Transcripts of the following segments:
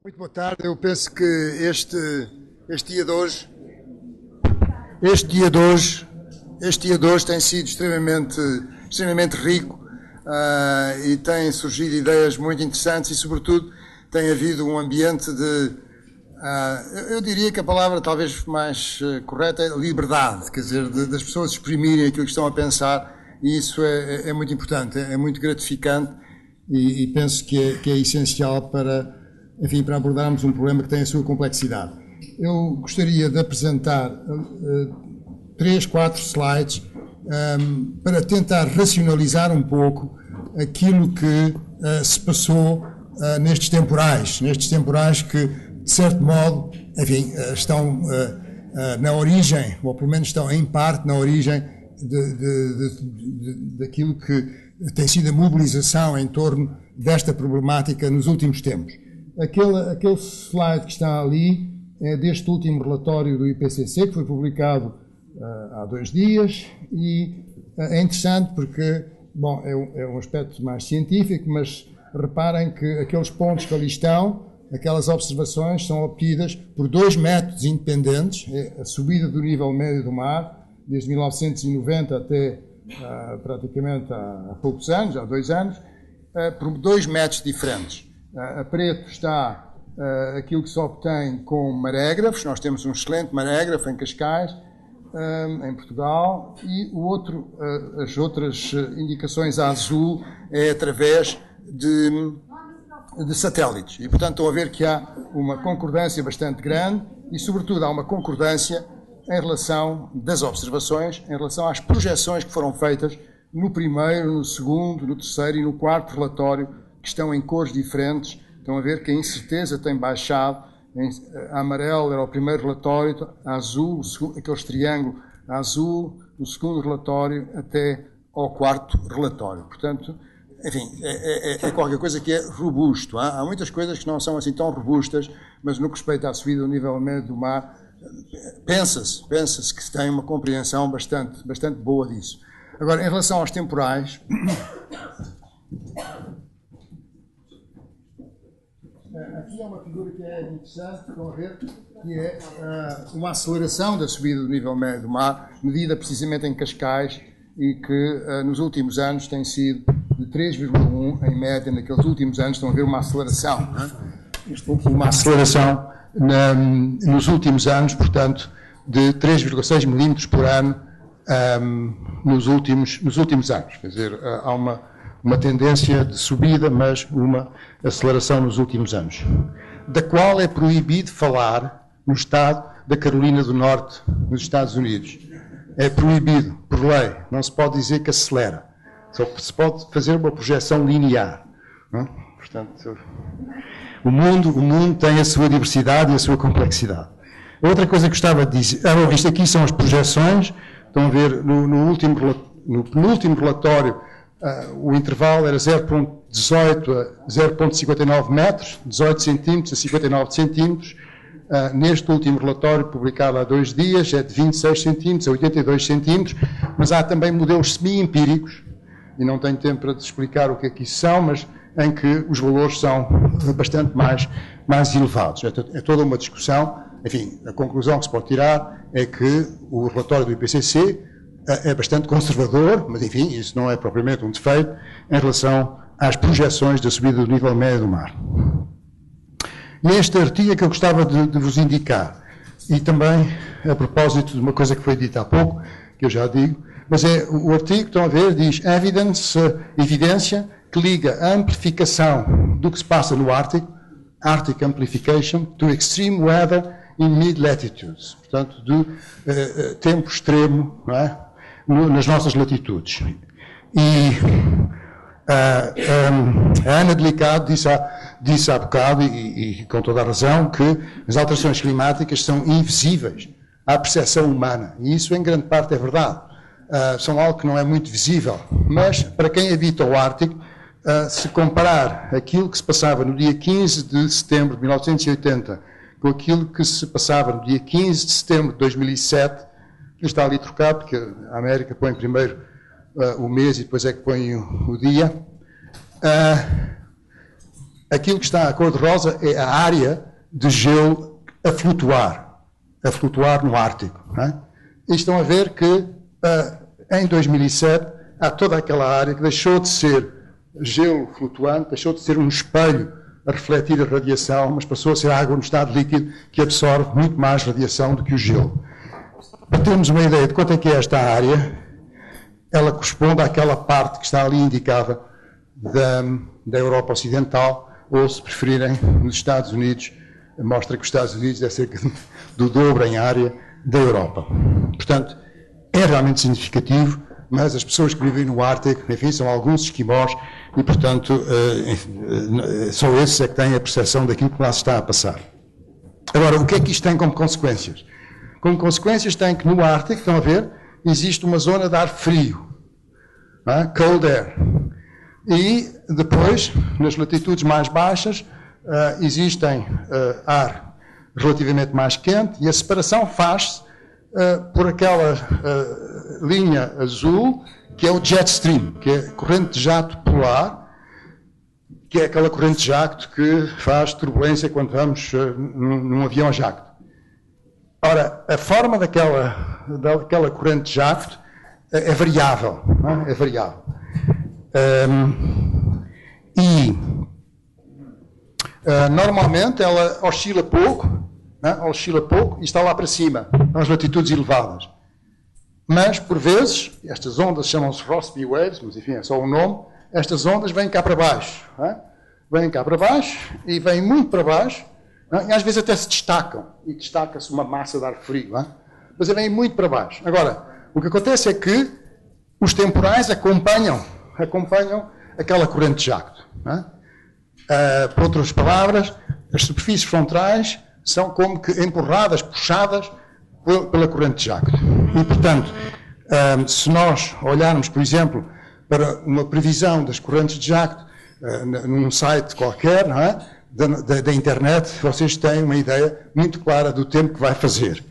Muito boa tarde. Eu penso que este dia de hoje, este dia de hoje tem sido extremamente rico e têm surgido ideias muito interessantes e, sobretudo, tem havido um ambiente de, eu diria que a palavra talvez mais correta é liberdade, quer dizer, das pessoas exprimirem aquilo que estão a pensar, e isso é muito importante, é muito gratificante e penso que é essencial para abordarmos um problema que tem a sua complexidade. Eu gostaria de apresentar 3, 4 slides para tentar racionalizar um pouco aquilo que se passou nestes temporais que, de certo modo, estão na origem, ou pelo menos estão em parte na origem daquilo que tem sido a mobilização em torno desta problemática nos últimos tempos. Aquele slide que está ali é deste último relatório do IPCC, que foi publicado há 2 dias, e é interessante porque, bom, é um aspecto mais científico, mas reparem que aqueles pontos que ali estão, aquelas observações, são obtidas por 2 métodos independentes, a subida do nível médio do mar, desde 1990 até praticamente há poucos anos, há 2 anos, por 2 métodos diferentes. A preto está aquilo que se obtém com marégrafos. Nós temos um excelente marégrafo em Cascais, em Portugal, e as outras indicações a azul é através de satélites. E, portanto, estão a ver que há uma concordância bastante grande e, sobretudo, há uma concordância em relação das observações, em relação às projeções que foram feitas no primeiro, no segundo, no terceiro e no quarto relatório, que estão em cores diferentes. Estão a ver que a incerteza tem baixado. A amarelo era o primeiro relatório, a azul, aqueles triângulos, a azul, o segundo relatório, até ao quarto relatório. Portanto, enfim, é qualquer coisa que é robusto. Há muitas coisas que não são assim tão robustas, mas no que respeita à subida do nível médio do mar, pensa-se que se tem uma compreensão bastante boa disso. Agora, em relação aos temporais, aqui é uma figura que é interessante, estão a ver, que é uma aceleração da subida do nível médio do mar, medida precisamente em Cascais, e que nos últimos anos tem sido de 3,1 em média. Naqueles últimos anos estão a ver uma aceleração, não é? Uma aceleração nos últimos anos, portanto, de 3,6 milímetros por ano nos últimos anos. Quer dizer, há uma tendência de subida, mas uma aceleração nos últimos anos, da qual é proibido falar no estado da Carolina do Norte, nos Estados Unidos. É proibido, por lei. Não se pode dizer que acelera. Só se pode fazer uma projeção linear. Não? Portanto, o mundo tem a sua diversidade e a sua complexidade. Outra coisa que gostava de dizer... isto aqui são as projeções. Estão a ver, no penúltimo relatório, o intervalo era 0,18 a 0,59 metros, 18 centímetros a 59 centímetros. Neste último relatório, publicado há 2 dias, é de 26 centímetros a 82 centímetros, mas há também modelos semi-empíricos, e não tenho tempo para te explicar o que é que isso são, mas em que os valores são bastante mais elevados. É toda uma discussão. Enfim, a conclusão que se pode tirar é que o relatório do IPCC é bastante conservador, mas, enfim, isso não é propriamente um defeito em relação às projeções da subida do nível médio do mar. E este artigo é que eu gostava de vos indicar, e também a propósito de uma coisa que foi dita há pouco, que eu já digo, mas o artigo, estão a ver, diz evidência que liga a amplificação do que se passa no Ártico, Arctic Amplification, to extreme weather in mid-latitudes, portanto, do tempo extremo, não é? Nas nossas latitudes. E a Ana Delicado disse há bocado, e com toda a razão, que as alterações climáticas são invisíveis à percepção humana. E isso, em grande parte, é verdade. São algo que não é muito visível. Mas, para quem habita o Ártico, se comparar aquilo que se passava no dia 15 de setembro de 1980 com aquilo que se passava no dia 15 de setembro de 2007, que está ali trocado, porque a América põe primeiro o mês e depois é que põe o dia, aquilo que está a cor-de-rosa é a área de gelo a flutuar no Ártico. Não é? E estão a ver que em 2007 há toda aquela área que deixou de ser gelo flutuante, deixou de ser um espelho a refletir a radiação, mas passou a ser água no estado líquido que absorve muito mais radiação do que o gelo. Para termos uma ideia de quanto é que é esta área, ela corresponde àquela parte que está ali indicada da Europa Ocidental, ou, se preferirem, nos Estados Unidos, mostra que os Estados Unidos é cerca do dobro em área da Europa. Portanto, é realmente significativo, mas as pessoas que vivem no Ártico, enfim, são alguns esquimós e, portanto, só esses é que têm a percepção daquilo que lá se está a passar. Agora, o que é que isto tem como consequências? Como consequências tem que no Ártico, estão a ver, existe uma zona de ar frio, cold air. E depois, nas latitudes mais baixas, existem ar relativamente mais quente e a separação faz-se por aquela linha azul, que é o jet stream, que é a corrente de jato polar, que é aquela corrente de jato que faz turbulência quando vamos num avião a jato. Ora, a forma daquela corrente de jato é variável. Não é? É variável. Normalmente ela oscila pouco, e está lá para cima, nas latitudes elevadas. Mas, por vezes, estas ondas chamam-se Rossby Waves, mas enfim, é só um nome, estas ondas vêm cá para baixo. Vêm cá para baixo e vêm muito para baixo, e às vezes até se destacam, e destaca-se uma massa de ar frio, mas vêm muito para baixo. Agora, o que acontece é que os temporais acompanham aquela corrente de jato. Por outras palavras, as superfícies frontais são como que empurradas, puxadas pela corrente de jato. E, portanto, se nós olharmos, por exemplo, para uma previsão das correntes de jato num site qualquer, não é? da internet, vocês têm uma ideia muito clara do tempo que vai fazer.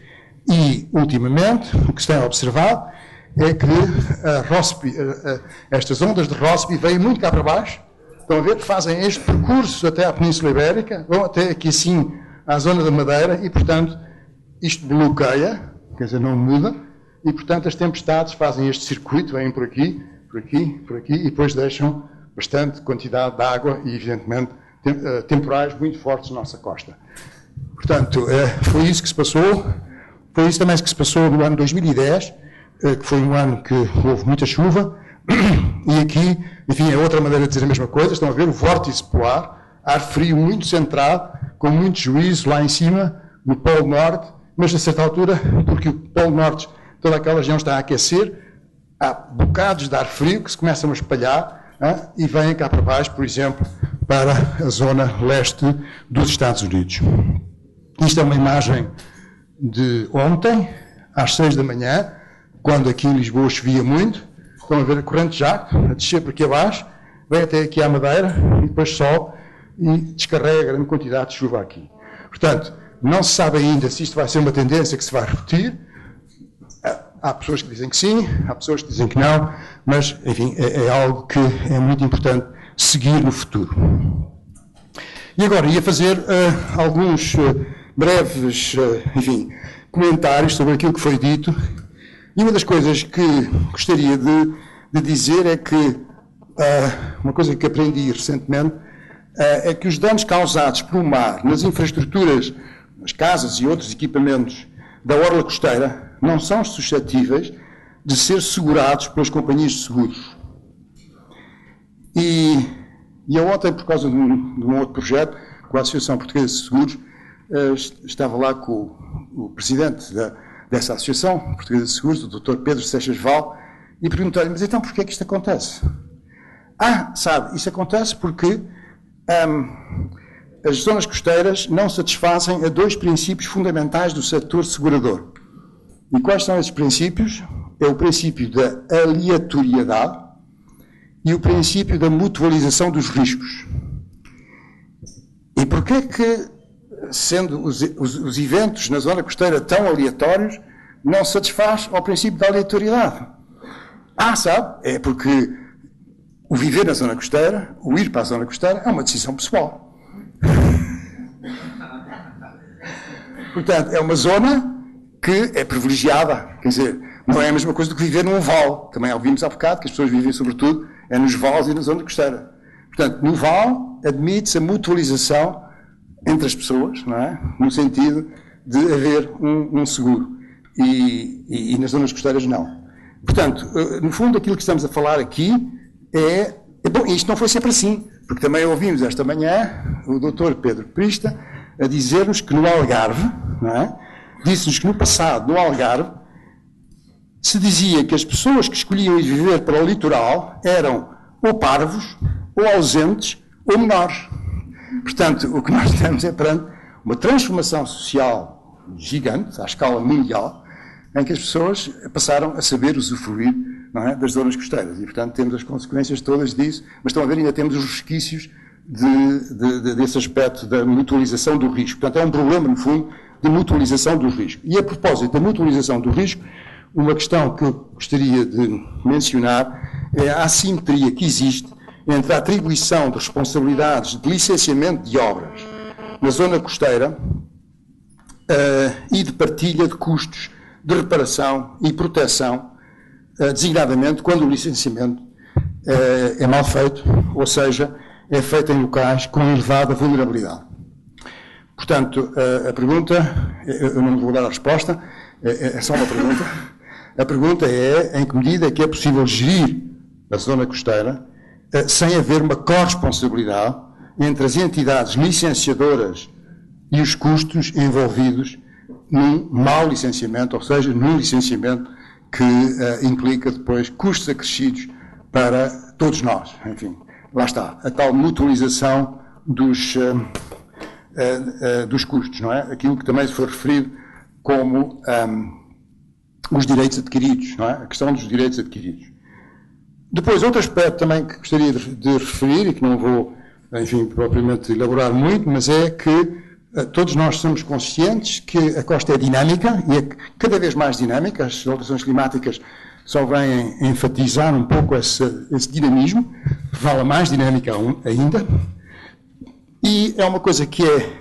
E, ultimamente, o que se tem observado é que estas ondas de Rossby vêm muito cá para baixo, estão a ver que fazem este percurso até à Península Ibérica, vão até aqui assim à zona da Madeira e, portanto, isto bloqueia, quer dizer, não muda, e, portanto, as tempestades fazem este circuito, vêm por aqui, e depois deixam bastante quantidade de água e, evidentemente, temporais muito fortes na nossa costa. Portanto, foi isso que se passou, foi isso também que se passou no ano 2010, que foi um ano que houve muita chuva, e aqui, enfim, é outra maneira de dizer a mesma coisa, estão a ver o vórtice polar, ar frio muito centrado, com muito juízo lá em cima, no Polo Norte, mas a certa altura, porque o Polo Norte, toda aquela região está a aquecer, há bocados de ar frio que se começam a espalhar e vêm cá para baixo, por exemplo, para a zona leste dos Estados Unidos. Isto é uma imagem de ontem, às 6 da manhã, quando aqui em Lisboa chovia muito. Estão a ver a corrente de jato, a descer por aqui abaixo, vem até aqui à Madeira e depois sobe e descarrega grande quantidade de chuva aqui. Portanto, não se sabe ainda se isto vai ser uma tendência que se vai repetir. Há pessoas que dizem que sim, há pessoas que dizem que não, mas, enfim, é algo que é muito importante seguir no futuro. E agora ia fazer alguns breves, comentários sobre aquilo que foi dito. E uma das coisas que gostaria de dizer é que, uma coisa que aprendi recentemente, é que os danos causados pelo mar nas infraestruturas, nas casas e outros equipamentos da orla costeira, não são suscetíveis de ser segurados pelas companhias de seguros. E eu ontem, por causa de um outro projeto, com a Associação Portuguesa de Seguros, estava lá com o presidente dessa Associação Portuguesa de Seguros, o Dr. Pedro Seixas Val, e perguntei-lhe, mas então porquê é que isto acontece? Sabe, isso acontece porque as zonas costeiras não satisfazem a dois princípios fundamentais do setor segurador. E quais são esses princípios? É o princípio da aleatoriedade e o princípio da mutualização dos riscos. E porquê que, sendo os eventos na zona costeira tão aleatórios, não satisfaz ao princípio da aleatoriedade? Sabe, é porque o viver na zona costeira, o ir para a zona costeira, é uma decisão pessoal. Portanto, é uma zona que é privilegiada, quer dizer, não é a mesma coisa do que viver num vale. Também ouvimos há bocado que as pessoas vivem, sobretudo, nos vales e na zona costeira. Portanto, no vale admite-se a mutualização entre as pessoas, não é? No sentido de haver um seguro. E nas zonas costeiras não. Portanto, no fundo, aquilo que estamos a falar aqui bom, isto não foi sempre assim, porque também ouvimos esta manhã o Dr. Pedro Prista a dizer-nos que no Algarve, não é? Disse-nos que no passado, no Algarve, se dizia que as pessoas que escolhiam ir viver para o litoral eram ou parvos, ou ausentes, ou menores. Portanto, o que nós estamos é perante uma transformação social gigante, à escala mundial, em que as pessoas passaram a saber usufruir, não é, das zonas costeiras. E, portanto, temos as consequências todas disso, mas estão a ver, ainda temos os resquícios desse aspecto da mutualização do risco. Portanto, é um problema, no fundo, de mutualização do risco. E, a propósito da mutualização do risco, uma questão que eu gostaria de mencionar é a assimetria que existe entre a atribuição de responsabilidades de licenciamento de obras na zona costeira e de partilha de custos de reparação e proteção, designadamente quando o licenciamento é mal feito, ou seja, é feito em locais com elevada vulnerabilidade. Portanto, a pergunta, eu não vou dar a resposta, é só uma pergunta. A pergunta é em que medida é que é possível gerir a zona costeira sem haver uma corresponsabilidade entre as entidades licenciadoras e os custos envolvidos num mau licenciamento, ou seja, num licenciamento que implica depois custos acrescidos para todos nós. Enfim, lá está, a tal mutualização dos custos, não é? Aquilo que também se foi referido como os direitos adquiridos, não é? A questão dos direitos adquiridos. Depois, outro aspecto também que gostaria de referir, e que não vou, enfim, propriamente elaborar muito, mas é que todos nós somos conscientes que a costa é dinâmica, e é cada vez mais dinâmica. As alterações climáticas só vêm enfatizar um pouco esse dinamismo, fala mais dinâmica ainda, e é uma coisa que é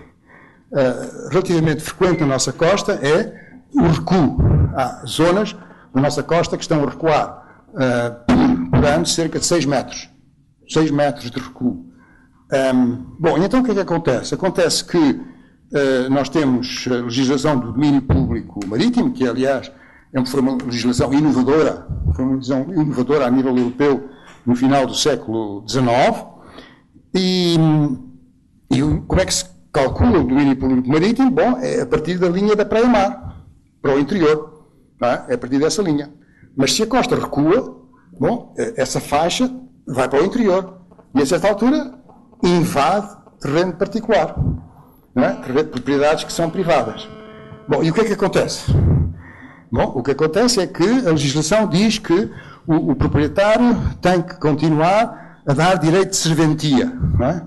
relativamente frequente na nossa costa, é o recuo. Há zonas da nossa costa que estão a recuar por ano cerca de 6 metros. 6 metros de recuo. Bom, então o que é que acontece? Acontece que nós temos a legislação do domínio público marítimo, que aliás foi uma legislação inovadora, a nível europeu no final do século XIX, e como é que se calcula o domínio público marítimo? Bom, é a partir da linha da praia-mar, para o interior, não é? É a partir dessa linha. Mas se a costa recua, bom, essa faixa vai para o interior, e a certa altura invade terreno particular, não é? Propriedades que são privadas. Bom, e o que é que acontece? Bom, o que acontece é que a legislação diz que o proprietário tem que continuar a dar direito de serventia, não é?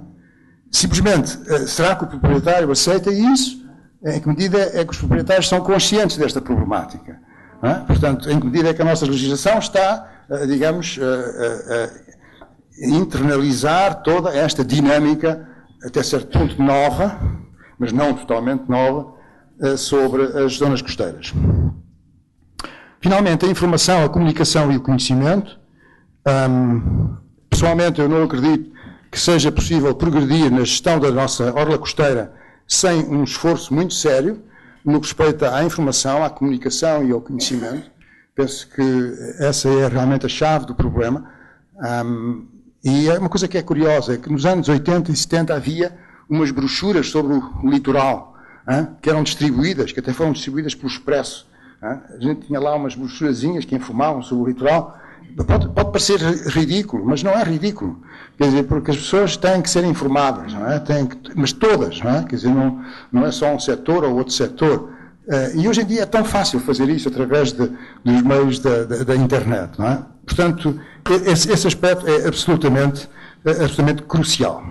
Simplesmente, será que o proprietário aceita isso? Em que medida é que os proprietários são conscientes desta problemática? Não é? Portanto, em que medida é que a nossa legislação está, digamos, a internalizar toda esta dinâmica, até certo ponto nova, mas não totalmente nova, sobre as zonas costeiras. Finalmente, a informação, a comunicação e o conhecimento. Pessoalmente, eu não acredito que seja possível progredir na gestão da nossa orla costeira sem um esforço muito sério no que respeita à informação, à comunicação e ao conhecimento. Penso que essa é realmente a chave do problema. E é uma coisa que é curiosa, é que nos anos 80 e 70 havia umas brochuras sobre o litoral, que eram distribuídas, que até foram distribuídas pelo Expresso. A gente tinha lá umas brochurazinhas que informavam sobre o litoral. Pode parecer ridículo, mas não é ridículo. Quer dizer, porque as pessoas têm que ser informadas, não é? Mas todas, não é? Quer dizer, não é só um setor ou outro setor. E hoje em dia é tão fácil fazer isso através dos meios da internet, não é? Portanto, esse aspecto é absolutamente crucial.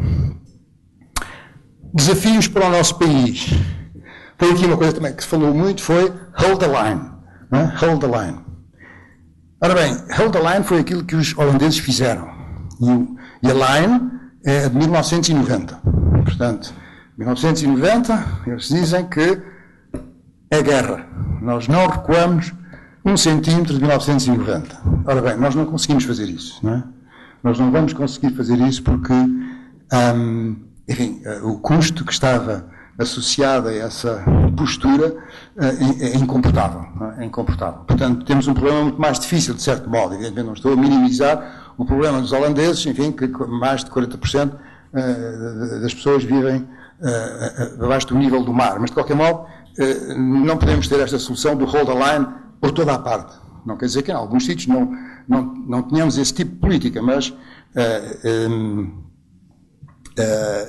Desafios para o nosso país. Foi aqui uma coisa também que se falou muito, foi hold the line. Não é? Hold the line. Ora bem, hold the line foi aquilo que os holandeses fizeram. E a line é de 1990. Portanto, 1990, eles dizem que é guerra. Nós não recuamos 1 centímetro de 1990. Ora bem, nós não conseguimos fazer isso, não é? Nós não vamos conseguir fazer isso porque, enfim, o custo que estava associado a essa postura é incomportável. É incomportável. Portanto, temos um problema muito mais difícil, de certo modo. Evidentemente, não estou a minimizar o problema dos holandeses, enfim, que mais de 40% das pessoas vivem abaixo do nível do mar. Mas, de qualquer modo, não podemos ter esta solução do hold the line por toda a parte. Não quer dizer que em alguns sítios não tenhamos esse tipo de política, mas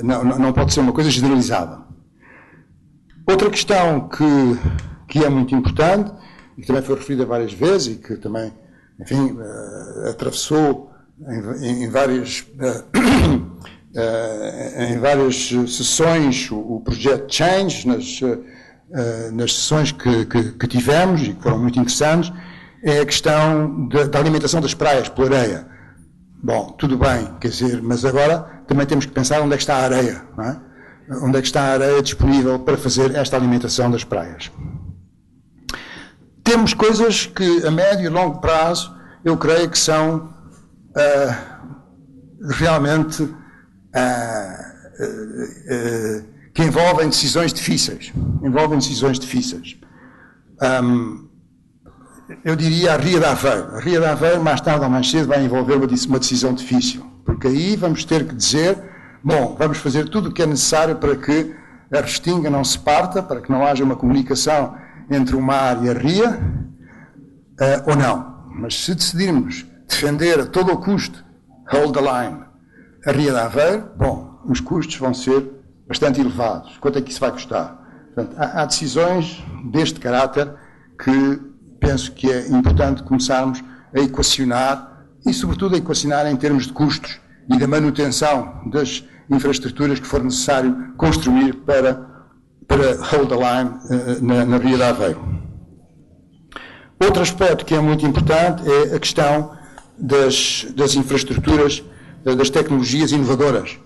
não pode ser uma coisa generalizada. Outra questão que é muito importante, e que também foi referida várias vezes, e que também, enfim, atravessou em várias sessões o projeto Change, nas sessões que tivemos, e que foram muito interessantes, é a questão da alimentação das praias pela areia. Bom, tudo bem, quer dizer, mas agora também temos que pensar onde é que está a areia, não é? Onde é que está a areia disponível para fazer esta alimentação das praias. Temos coisas que a médio e longo prazo eu creio que são realmente que envolvem decisões difíceis. Eu diria a Ria de Aveiro. A Ria de Aveiro, mais tarde ou mais cedo, vai envolver uma decisão difícil. Porque aí vamos ter que dizer, bom, vamos fazer tudo o que é necessário para que a Restinga não se parta, para que não haja uma comunicação entre o mar e a ria, ou não. Mas se decidirmos defender a todo o custo, hold the line, a Ria de Aveiro, bom, os custos vão ser bastante elevados. Quanto é que isso vai custar? Portanto, há decisões deste caráter que penso que é importante começarmos a equacionar e, sobretudo, a equacionar em termos de custos e da manutenção das infraestruturas que for necessário construir para hold the line na Ria de Aveiro. Outro aspecto que é muito importante é a questão das infraestruturas, das tecnologias inovadoras.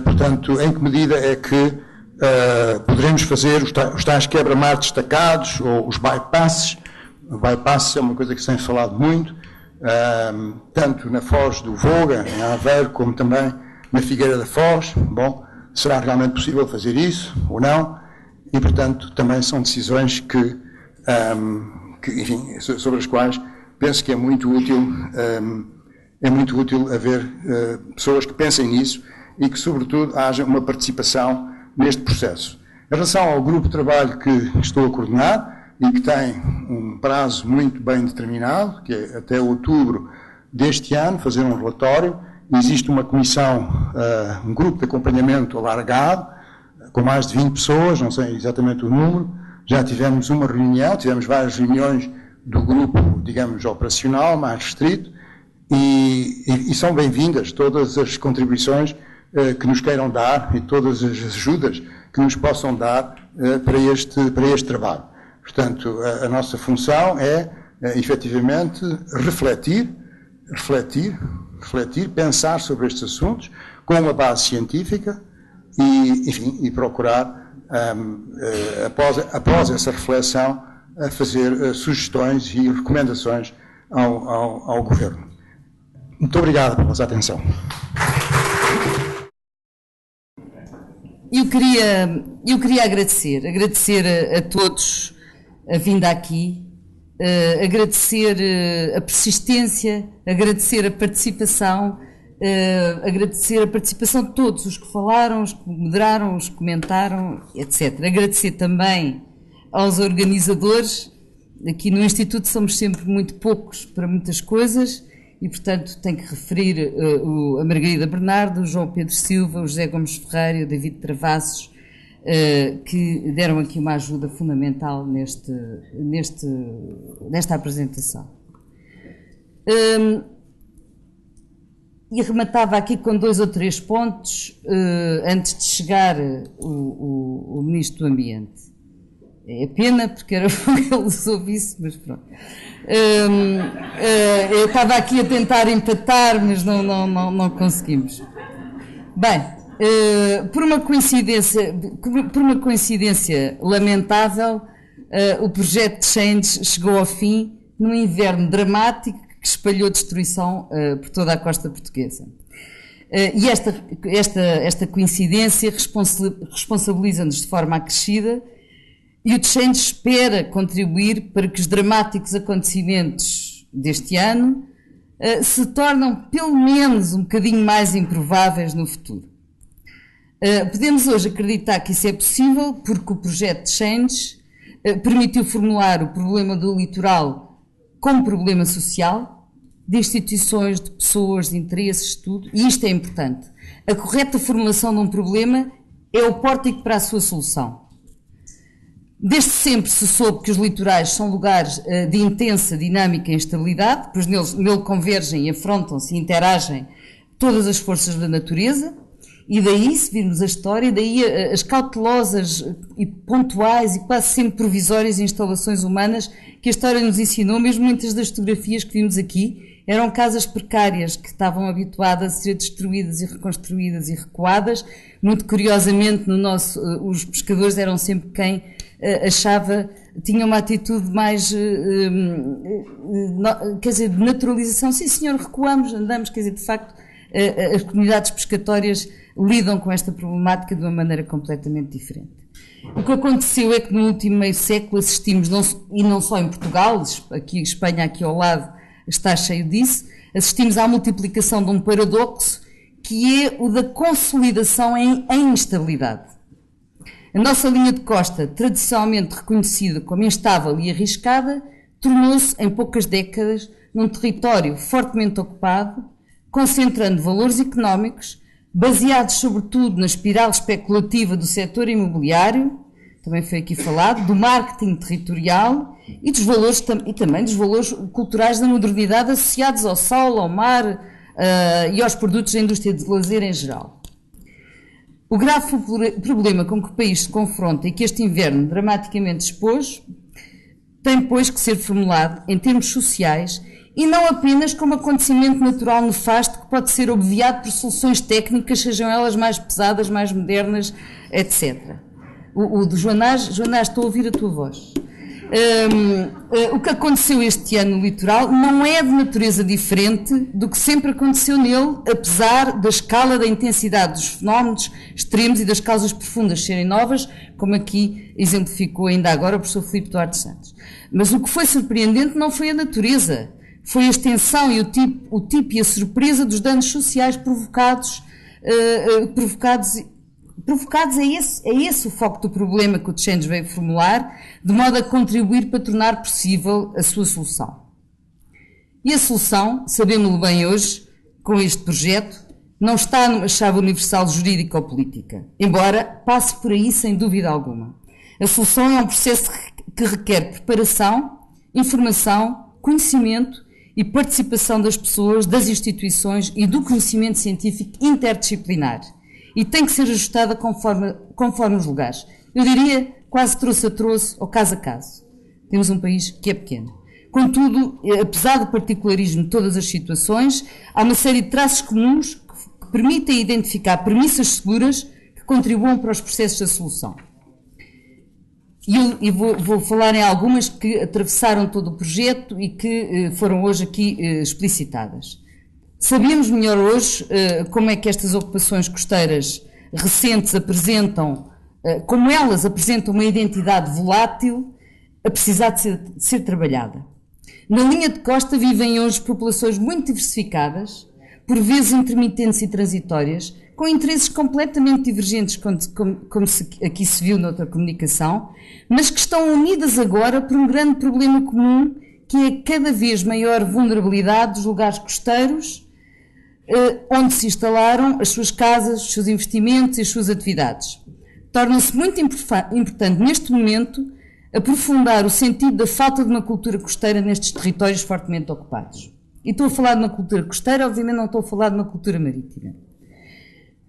Portanto, em que medida é que poderemos fazer os tais quebra-mar destacados ou os bypasses. O bypass é uma coisa que se tem falado muito, tanto na Foz do Voga, em Aveiro, como também na Figueira da Foz. Bom, será realmente possível fazer isso ou não? E, portanto, também são decisões que enfim, sobre as quais penso que é muito útil haver pessoas que pensem nisso e que, sobretudo, haja uma participação neste processo. Em relação ao grupo de trabalho que estou a coordenar e que tem um prazo muito bem determinado, que é até outubro deste ano, fazer um relatório, existe uma comissão, um grupo de acompanhamento alargado, com mais de 20 pessoas, não sei exatamente o número, já tivemos uma reunião, tivemos várias reuniões do grupo, digamos, operacional, mais restrito, e são bem-vindas todas as contribuições que nos queiram dar e todas as ajudas que nos possam dar para este trabalho. Portanto, a nossa função é, efetivamente, refletir, pensar sobre estes assuntos com uma base científica e, enfim, e procurar, após essa reflexão, fazer sugestões e recomendações ao Governo. Muito obrigado pela vossa atenção. Eu queria agradecer a todos a vinda aqui, agradecer a persistência, agradecer a participação, agradecer a participação de todos os que falaram, os que moderaram, os que comentaram, etc. Agradecer também aos organizadores. Aqui no Instituto somos sempre muito poucos para muitas coisas e, portanto, tenho que referir a Margarida Bernardo, o João Pedro Silva, o José Gomes Ferreira e o David Travassos, que deram aqui uma ajuda fundamental nesta apresentação. E arrematava aqui com 2 ou 3 pontos antes de chegar o Ministro do Ambiente. É pena, porque era bom que ele soubesse, mas pronto. Eu estava aqui a tentar empatar, mas não conseguimos. Bem, Por uma coincidência lamentável, o projeto Change chegou ao fim num inverno dramático que espalhou destruição por toda a costa portuguesa. E esta coincidência responsabiliza-nos de forma acrescida, e o Change espera contribuir para que os dramáticos acontecimentos deste ano se tornem pelo menos um bocadinho mais improváveis no futuro. Podemos hoje acreditar que isso é possível porque o projeto Change permitiu formular o problema do litoral como problema social, de instituições, de pessoas, de interesses, de tudo, e isto é importante. A correta formulação de um problema é o pórtico para a sua solução. Desde sempre se soube que os litorais são lugares de intensa dinâmica e instabilidade, pois nele convergem e afrontam-se e interagem todas as forças da natureza, e daí, se virmos a história, daí as cautelosas e pontuais e quase sempre provisórias instalações humanas que a história nos ensinou, mesmo muitas das fotografias que vimos aqui, eram casas precárias que estavam habituadas a ser destruídas e reconstruídas e recuadas. Muito curiosamente, os pescadores eram sempre quem tinha uma atitude mais, quer dizer, de naturalização. Sim, senhor, recuamos, andamos, quer dizer, de facto, as comunidades pescatórias lidam com esta problemática de uma maneira completamente diferente. O que aconteceu é que no último meio século assistimos, e não só em Portugal, aqui Espanha aqui ao lado está cheio disso, assistimos à multiplicação de um paradoxo que é o da consolidação em instabilidade. A nossa linha de costa, tradicionalmente reconhecida como instável e arriscada, tornou-se em poucas décadas num território fortemente ocupado, concentrando valores económicos, baseados sobretudo na espiral especulativa do setor imobiliário, também foi aqui falado, do marketing territorial e também dos valores culturais da modernidade associados ao sol, ao mar e aos produtos da indústria de lazer em geral. O grave problema com que o país se confronta e que este inverno dramaticamente expôs tem, pois, que ser formulado em termos sociais e não apenas como acontecimento natural nefasto que pode ser obviado por soluções técnicas, sejam elas mais pesadas, mais modernas, etc. O do Joanás, estou a ouvir a tua voz. O que aconteceu este ano no litoral não é de natureza diferente do que sempre aconteceu nele, apesar da escala da intensidade dos fenómenos extremos e das causas profundas serem novas, como aqui exemplificou ainda agora o professor Filipe Duarte Santos. Mas o que foi surpreendente não foi a natureza, foi a extensão e o tipo e a surpresa dos danos sociais provocados é esse o foco do problema que o Change veio formular, de modo a contribuir para tornar possível a sua solução. E a solução, sabemos-lo bem hoje, com este projeto, não está numa chave universal jurídica ou política, embora passe por aí sem dúvida alguma. A solução é um processo que requer preparação, informação, conhecimento e participação das pessoas, das instituições e do conhecimento científico interdisciplinar. E tem que ser ajustada conforme os lugares. Eu diria quase troço a troço ou caso a caso. Temos um país que é pequeno. Contudo, apesar do particularismo de todas as situações, há uma série de traços comuns que permitem identificar premissas seguras que contribuam para os processos da solução. E vou falar em algumas que atravessaram todo o projeto e que foram hoje aqui explicitadas. Sabemos melhor hoje como é que estas ocupações costeiras recentes como elas apresentam uma identidade volátil a precisar de ser trabalhada. Na linha de costa vivem hoje populações muito diversificadas, por vezes intermitentes e transitórias, com interesses completamente divergentes, como aqui se viu noutra comunicação, mas que estão unidas agora por um grande problema comum, que é a cada vez maior vulnerabilidade dos lugares costeiros, onde se instalaram as suas casas, os seus investimentos e as suas atividades. Torna-se muito importante, neste momento, aprofundar o sentido da falta de uma cultura costeira nestes territórios fortemente ocupados. E estou a falar de uma cultura costeira, obviamente não estou a falar de uma cultura marítima.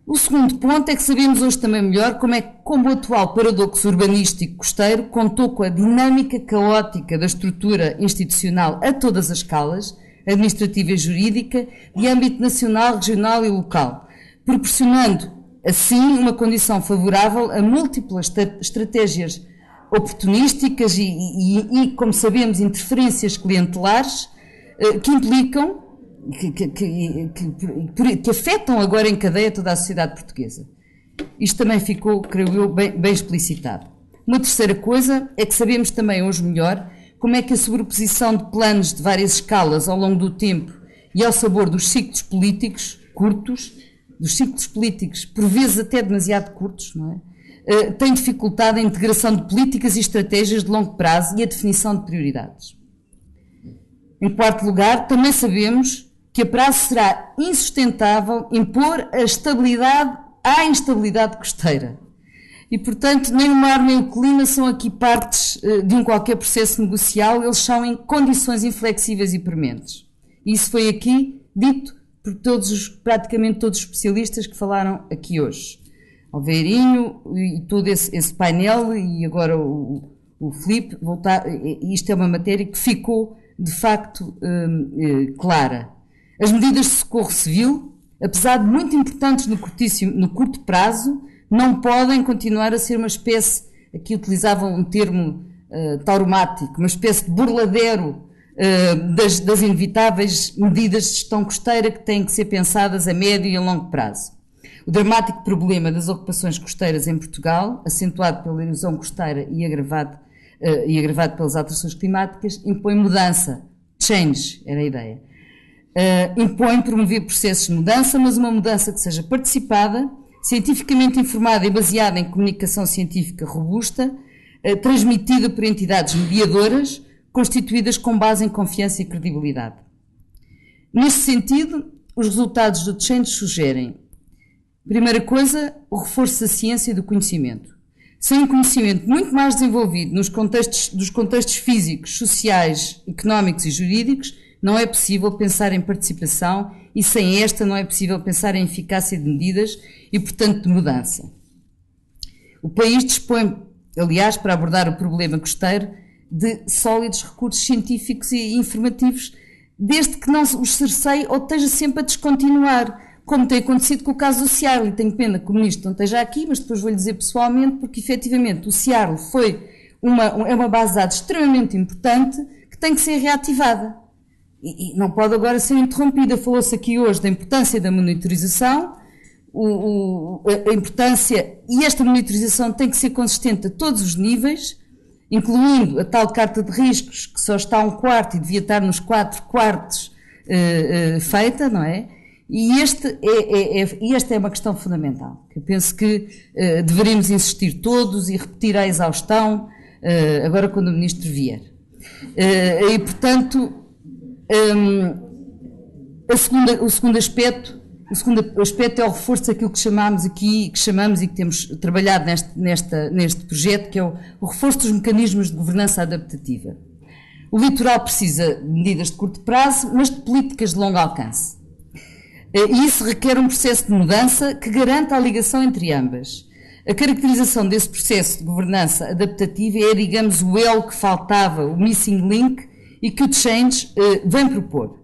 O segundo ponto é que sabemos hoje também melhor como o atual paradoxo urbanístico costeiro contou com a dinâmica caótica da estrutura institucional a todas as escalas, administrativa e jurídica, de âmbito nacional, regional e local, proporcionando assim uma condição favorável a múltiplas estratégias oportunísticas e, como sabemos, interferências clientelares que implicam, que afetam agora em cadeia toda a sociedade portuguesa. Isto também ficou, creio eu, bem explicitado. Uma terceira coisa é que sabemos também hoje melhor como é que a sobreposição de planos de várias escalas ao longo do tempo e ao sabor dos ciclos políticos curtos, dos ciclos políticos por vezes até demasiado curtos, não é? Tem dificultado a integração de políticas e estratégias de longo prazo e a definição de prioridades. Em quarto lugar, também sabemos que a prazo será insustentável impor a estabilidade à instabilidade costeira. E, portanto, nem o mar nem o clima são aqui partes de um qualquer processo negocial, eles são em condições inflexíveis e prementes. E isso foi aqui dito por praticamente todos os especialistas que falaram aqui hoje. Alveirinho e todo esse painel, e agora o Filipe, isto é uma matéria que ficou, de facto, clara. As medidas de socorro civil, apesar de muito importantes no curto prazo, não podem continuar a ser uma espécie, aqui utilizavam um termo tauromático, uma espécie de burladeiro das inevitáveis medidas de gestão costeira que têm que ser pensadas a médio e a longo prazo. O dramático problema das ocupações costeiras em Portugal, acentuado pela erosão costeira e agravado pelas alterações climáticas, impõe mudança. Change era a ideia. Impõe promover processos de mudança, mas uma mudança que seja participada, cientificamente informada e baseada em comunicação científica robusta, transmitida por entidades mediadoras, constituídas com base em confiança e credibilidade. Neste sentido, os resultados do Change sugerem, primeira coisa, o reforço da ciência e do conhecimento. Sem um conhecimento muito mais desenvolvido dos contextos físicos, sociais, económicos e jurídicos, não é possível pensar em participação e sem esta não é possível pensar em eficácia de medidas e, portanto, de mudança. O país dispõe, aliás, para abordar o problema costeiro, de sólidos recursos científicos e informativos, desde que não os cerceie ou esteja sempre a descontinuar, como tem acontecido com o caso do Ciarlo, e tenho pena que o Ministro não esteja aqui, mas depois vou-lhe dizer pessoalmente, porque efetivamente o Ciarlo é uma base de dados extremamente importante que tem que ser reativada. E não pode agora ser interrompida. Falou-se aqui hoje da importância da monitorização, a importância, e esta monitorização tem que ser consistente a todos os níveis, incluindo a tal carta de riscos, que só está a 1/4 e devia estar nos 4/4 feita, não é? E esta é uma questão fundamental, que eu penso que deveríamos insistir todos e repetir à exaustão, agora quando o Ministro vier. E, portanto, o segundo aspecto é o reforço daquilo que chamamos aqui, e que temos trabalhado neste projeto, que é o reforço dos mecanismos de governança adaptativa. O litoral precisa de medidas de curto prazo, mas de políticas de longo alcance. E isso requer um processo de mudança que garanta a ligação entre ambas. A caracterização desse processo de governança adaptativa é, digamos, o elo que faltava, o missing link, e que o Change vem propor.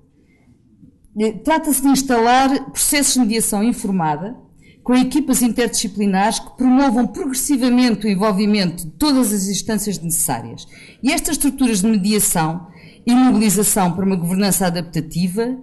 Trata-se de instalar processos de mediação informada, com equipas interdisciplinares que promovam progressivamente o envolvimento de todas as instâncias necessárias. E estas estruturas de mediação e mobilização para uma governança adaptativa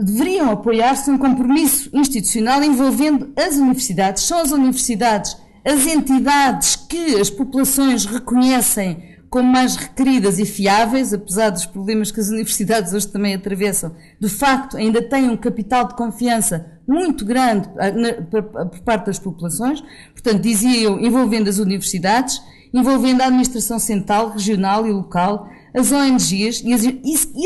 deveriam apoiar-se num compromisso institucional envolvendo as universidades. São as universidades, as entidades que as populações reconhecem como mais requeridas e fiáveis, apesar dos problemas que as universidades hoje também atravessam, de facto ainda têm um capital de confiança muito grande por parte das populações. Portanto, dizia eu, envolvendo as universidades, envolvendo a administração central, regional e local, as ONGs e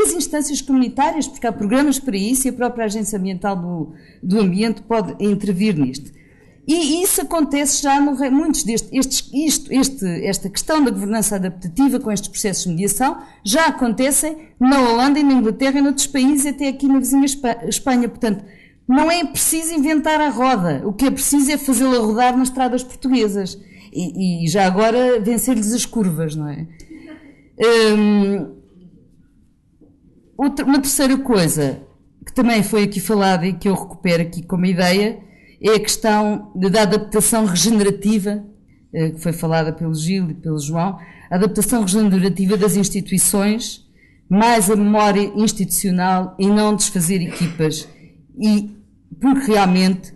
as instâncias comunitárias, porque há programas para isso e a própria Agência Ambiental do Ambiente pode intervir nisto. E isso acontece já muitos esta questão da governança adaptativa com estes processos de mediação já acontecem na Holanda e na Inglaterra e noutros países, até aqui na vizinha Espanha. Portanto, não é preciso inventar a roda, o que é preciso é fazê-la rodar nas estradas portuguesas e já agora vencer-lhes as curvas, não é? Uma terceira coisa que também foi aqui falada e que eu recupero aqui como ideia, é a questão da adaptação regenerativa, que foi falada pelo Gil e pelo João, a adaptação regenerativa das instituições, mais a memória institucional e não desfazer equipas. E porque realmente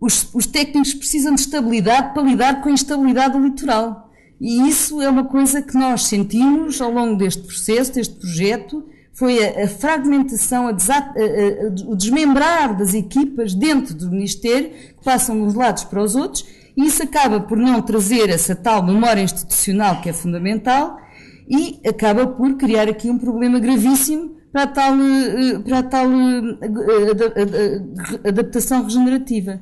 os técnicos precisam de estabilidade para lidar com a instabilidade do litoral. E isso é uma coisa que nós sentimos ao longo deste processo, deste projeto, foi a fragmentação, o desmembrar das equipas dentro do Ministério, que passam de uns lados para os outros, e isso acaba por não trazer essa tal memória institucional que é fundamental e acaba por criar aqui um problema gravíssimo para a tal adaptação regenerativa.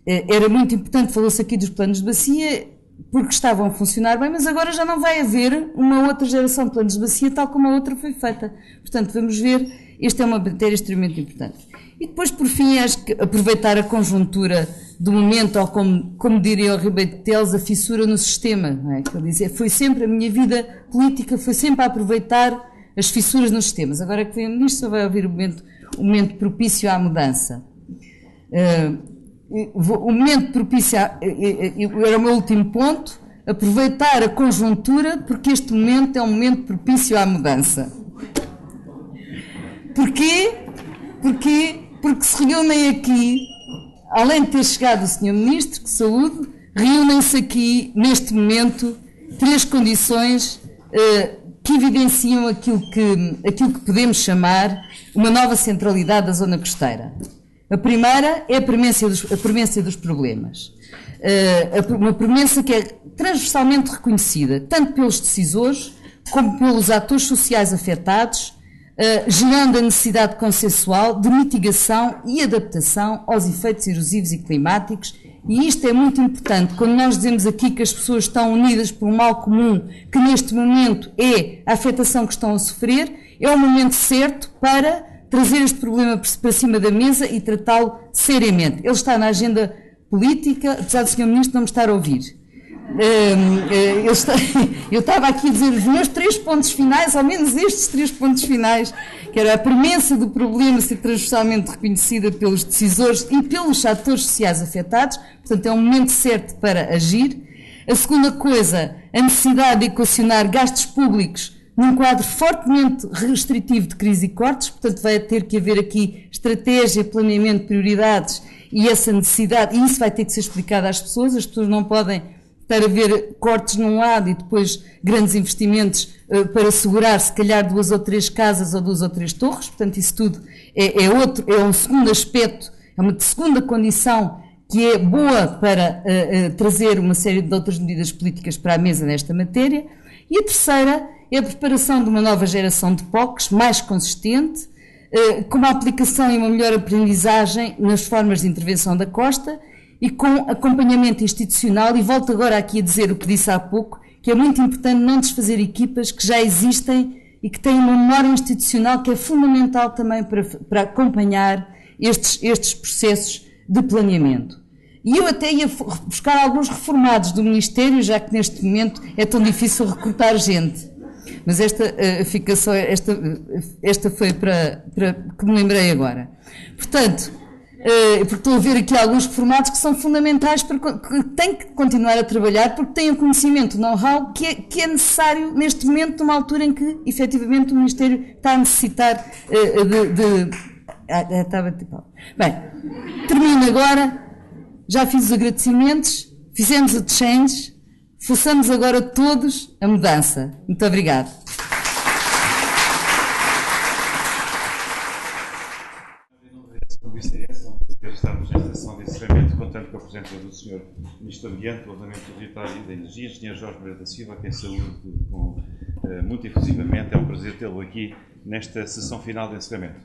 Era muito importante, falou-se aqui dos planos de bacia, porque estavam a funcionar bem, mas agora já não vai haver uma outra geração de planos de bacia tal como a outra foi feita. Portanto, vamos ver, esta é uma matéria extremamente importante. E depois, por fim, acho que aproveitar a conjuntura do momento, ou como diria o Ribeiro de Teles, a fissura no sistema. Não é? Que ele dizia, foi sempre a minha vida política, foi sempre a aproveitar as fissuras nos sistemas. Agora que vem o Ministro, só vai ouvir o momento propício à mudança. O momento propício, era o meu último ponto, aproveitar a conjuntura, porque este momento é um momento propício à mudança. Porquê? Porque se reúnem aqui, além de ter chegado o Sr. Ministro de Saúde, reúnem-se aqui, neste momento, 3 condições que evidenciam aquilo que podemos chamar uma nova centralidade da zona costeira. A primeira é a premência dos problemas. Uma premência que é transversalmente reconhecida, tanto pelos decisores como pelos atores sociais afetados, gerando a necessidade consensual de mitigação e adaptação aos efeitos erosivos e climáticos. E isto é muito importante, quando nós dizemos aqui que as pessoas estão unidas por um mal comum, que neste momento é a afetação que estão a sofrer, é o momento certo para trazer este problema para cima da mesa e tratá-lo seriamente. Ele está na agenda política, apesar do Sr. Ministro não me estar a ouvir. Eu estava aqui a dizer os meus 3 pontos finais, ao menos estes 3 pontos finais, que era a premência do problema ser transversalmente reconhecida pelos decisores e pelos atores sociais afetados, portanto é um momento certo para agir. A segunda coisa, a necessidade de equacionar gastos públicos num quadro fortemente restritivo de crise e cortes, portanto vai ter que haver aqui estratégia, planeamento de prioridades e essa necessidade, e isso vai ter que ser explicado às pessoas. As pessoas não podem estar a ver cortes num lado e depois grandes investimentos para assegurar se calhar 2 ou 3 casas ou 2 ou 3 torres, portanto isso tudo é um segundo aspecto, é uma segunda condição que é boa para trazer uma série de outras medidas políticas para a mesa nesta matéria. E a terceira é a preparação de uma nova geração de POCs mais consistente, com uma aplicação e uma melhor aprendizagem nas formas de intervenção da costa e com acompanhamento institucional, e volto agora aqui a dizer o que disse há pouco, que é muito importante não desfazer equipas que já existem e que têm uma memória institucional que é fundamental também para acompanhar estes processos de planeamento. E eu até ia buscar alguns reformados do Ministério, já que neste momento é tão difícil recrutar gente. Mas esta foi para que me lembrei agora. Portanto, porque estou a ver aqui alguns reformados que são fundamentais, que têm que continuar a trabalhar, porque têm o conhecimento, o know-how que é necessário neste momento, numa altura em que, efetivamente, o Ministério está a necessitar Bem, termino agora. Já fiz os agradecimentos, fizemos o change, façamos agora todos a mudança. Muito obrigado. Estamos na sessão de encerramento, contando com a presença do Sr. Ministro do Ambiente, do Ordenamento Territorial e da Energia, Engenheiro Jorge Moreira da Silva, a quem saúde muito efusivamente. É um prazer tê-lo aqui nesta sessão final de encerramento.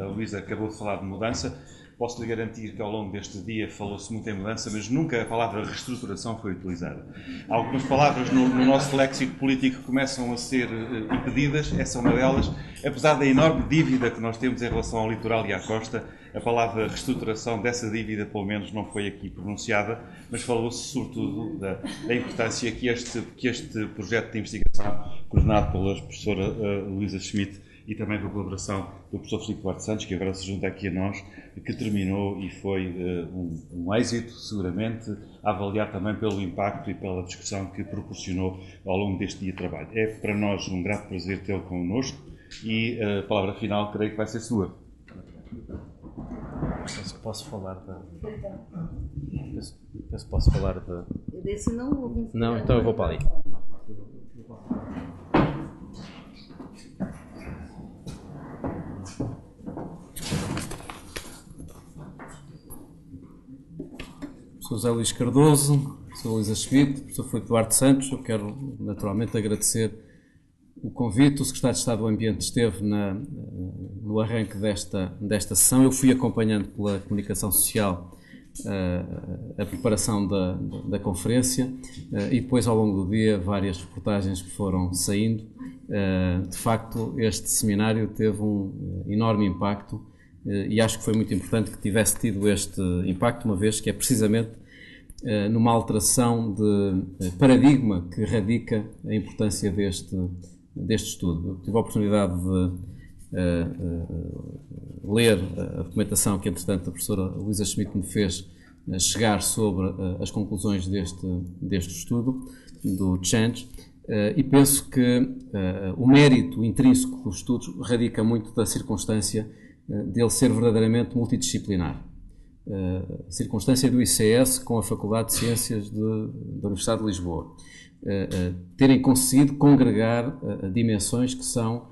A Luísa acabou de falar de mudança. Posso-lhe garantir que ao longo deste dia falou-se muito em mudança, mas nunca a palavra reestruturação foi utilizada. Algumas palavras no nosso léxico político começam a ser impedidas, essa é uma delas. Apesar da enorme dívida que nós temos em relação ao litoral e à costa, a palavra reestruturação dessa dívida, pelo menos, não foi aqui pronunciada, mas falou-se sobretudo da importância que este projeto de investigação, coordenado pela professora Luísa Schmidt, e também com a colaboração do professor Filipe Duarte Santos, que agora se junta aqui a nós, que terminou e foi um êxito, seguramente, a avaliar também pelo impacto e pela discussão que proporcionou ao longo deste dia de trabalho. É para nós um grato prazer tê-lo connosco e a palavra final creio que vai ser sua. Posso falar da... Posso falar da... Eu disse não. Não, então eu vou para ali. Sou José Luís Cardoso, sou Luísa Schmidt, professor Filipe Duarte Santos. Eu quero naturalmente agradecer o convite. O Secretário de Estado do Ambiente esteve no arranque desta sessão. Eu fui acompanhando pela comunicação social a preparação da conferência e depois, ao longo do dia, várias reportagens que foram saindo. De facto, este seminário teve um enorme impacto e acho que foi muito importante que tivesse tido este impacto, uma vez que é precisamente numa alteração de paradigma que radica a importância deste estudo. Eu tive a oportunidade de ler a documentação que, entretanto, a professora Luísa Schmidt me fez chegar sobre as conclusões deste estudo, do Change, e penso que o mérito intrínseco dos estudos radica muito da circunstância dele ser verdadeiramente multidisciplinar. A circunstância do ICS com a Faculdade de Ciências da Universidade de Lisboa. Terem conseguido congregar dimensões que são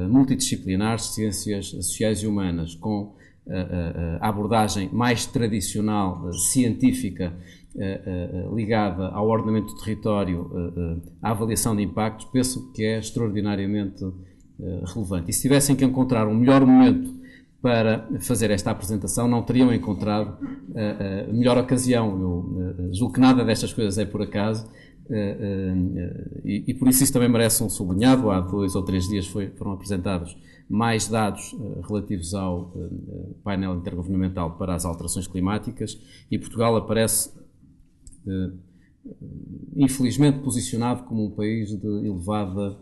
multidisciplinares, ciências sociais e humanas, com a abordagem mais tradicional, científica, ligada ao ordenamento do território, à avaliação de impactos, penso que é extraordinariamente relevante. E se tivessem que encontrar um melhor momento para fazer esta apresentação, não teriam encontrado a melhor ocasião. Eu julgo que nada destas coisas é por acaso, e por isso também merece um sublinhado. Há 2 ou 3 dias foram apresentados mais dados relativos ao painel intergovernamental para as alterações climáticas, e Portugal aparece infelizmente posicionado como um país de elevada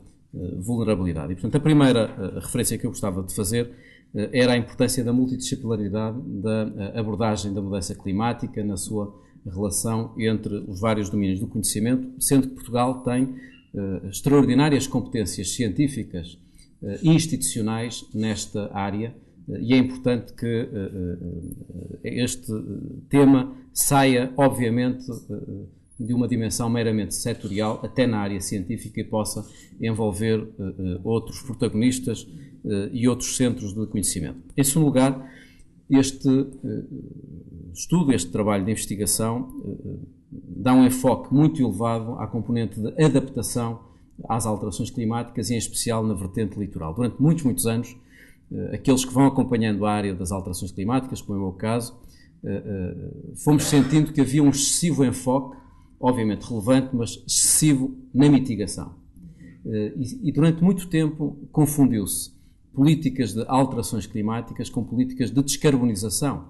vulnerabilidade. E, portanto, a primeira referência que eu gostava de fazer era a importância da multidisciplinaridade da abordagem da mudança climática na sua relação entre os vários domínios do conhecimento, sendo que Portugal tem extraordinárias competências científicas e institucionais nesta área, e é importante que este tema saia, obviamente, de uma dimensão meramente setorial até na área científica e possa envolver outros protagonistas e outros centros de conhecimento. Em segundo lugar, este estudo, este trabalho de investigação dá um enfoque muito elevado à componente de adaptação às alterações climáticas e, em especial, na vertente litoral. Durante muitos anos, aqueles que vão acompanhando a área das alterações climáticas, como é o meu caso, fomos sentindo que havia um excessivo enfoque, obviamente relevante, mas excessivo na mitigação. E durante muito tempo confundiu-se políticas de alterações climáticas com políticas de descarbonização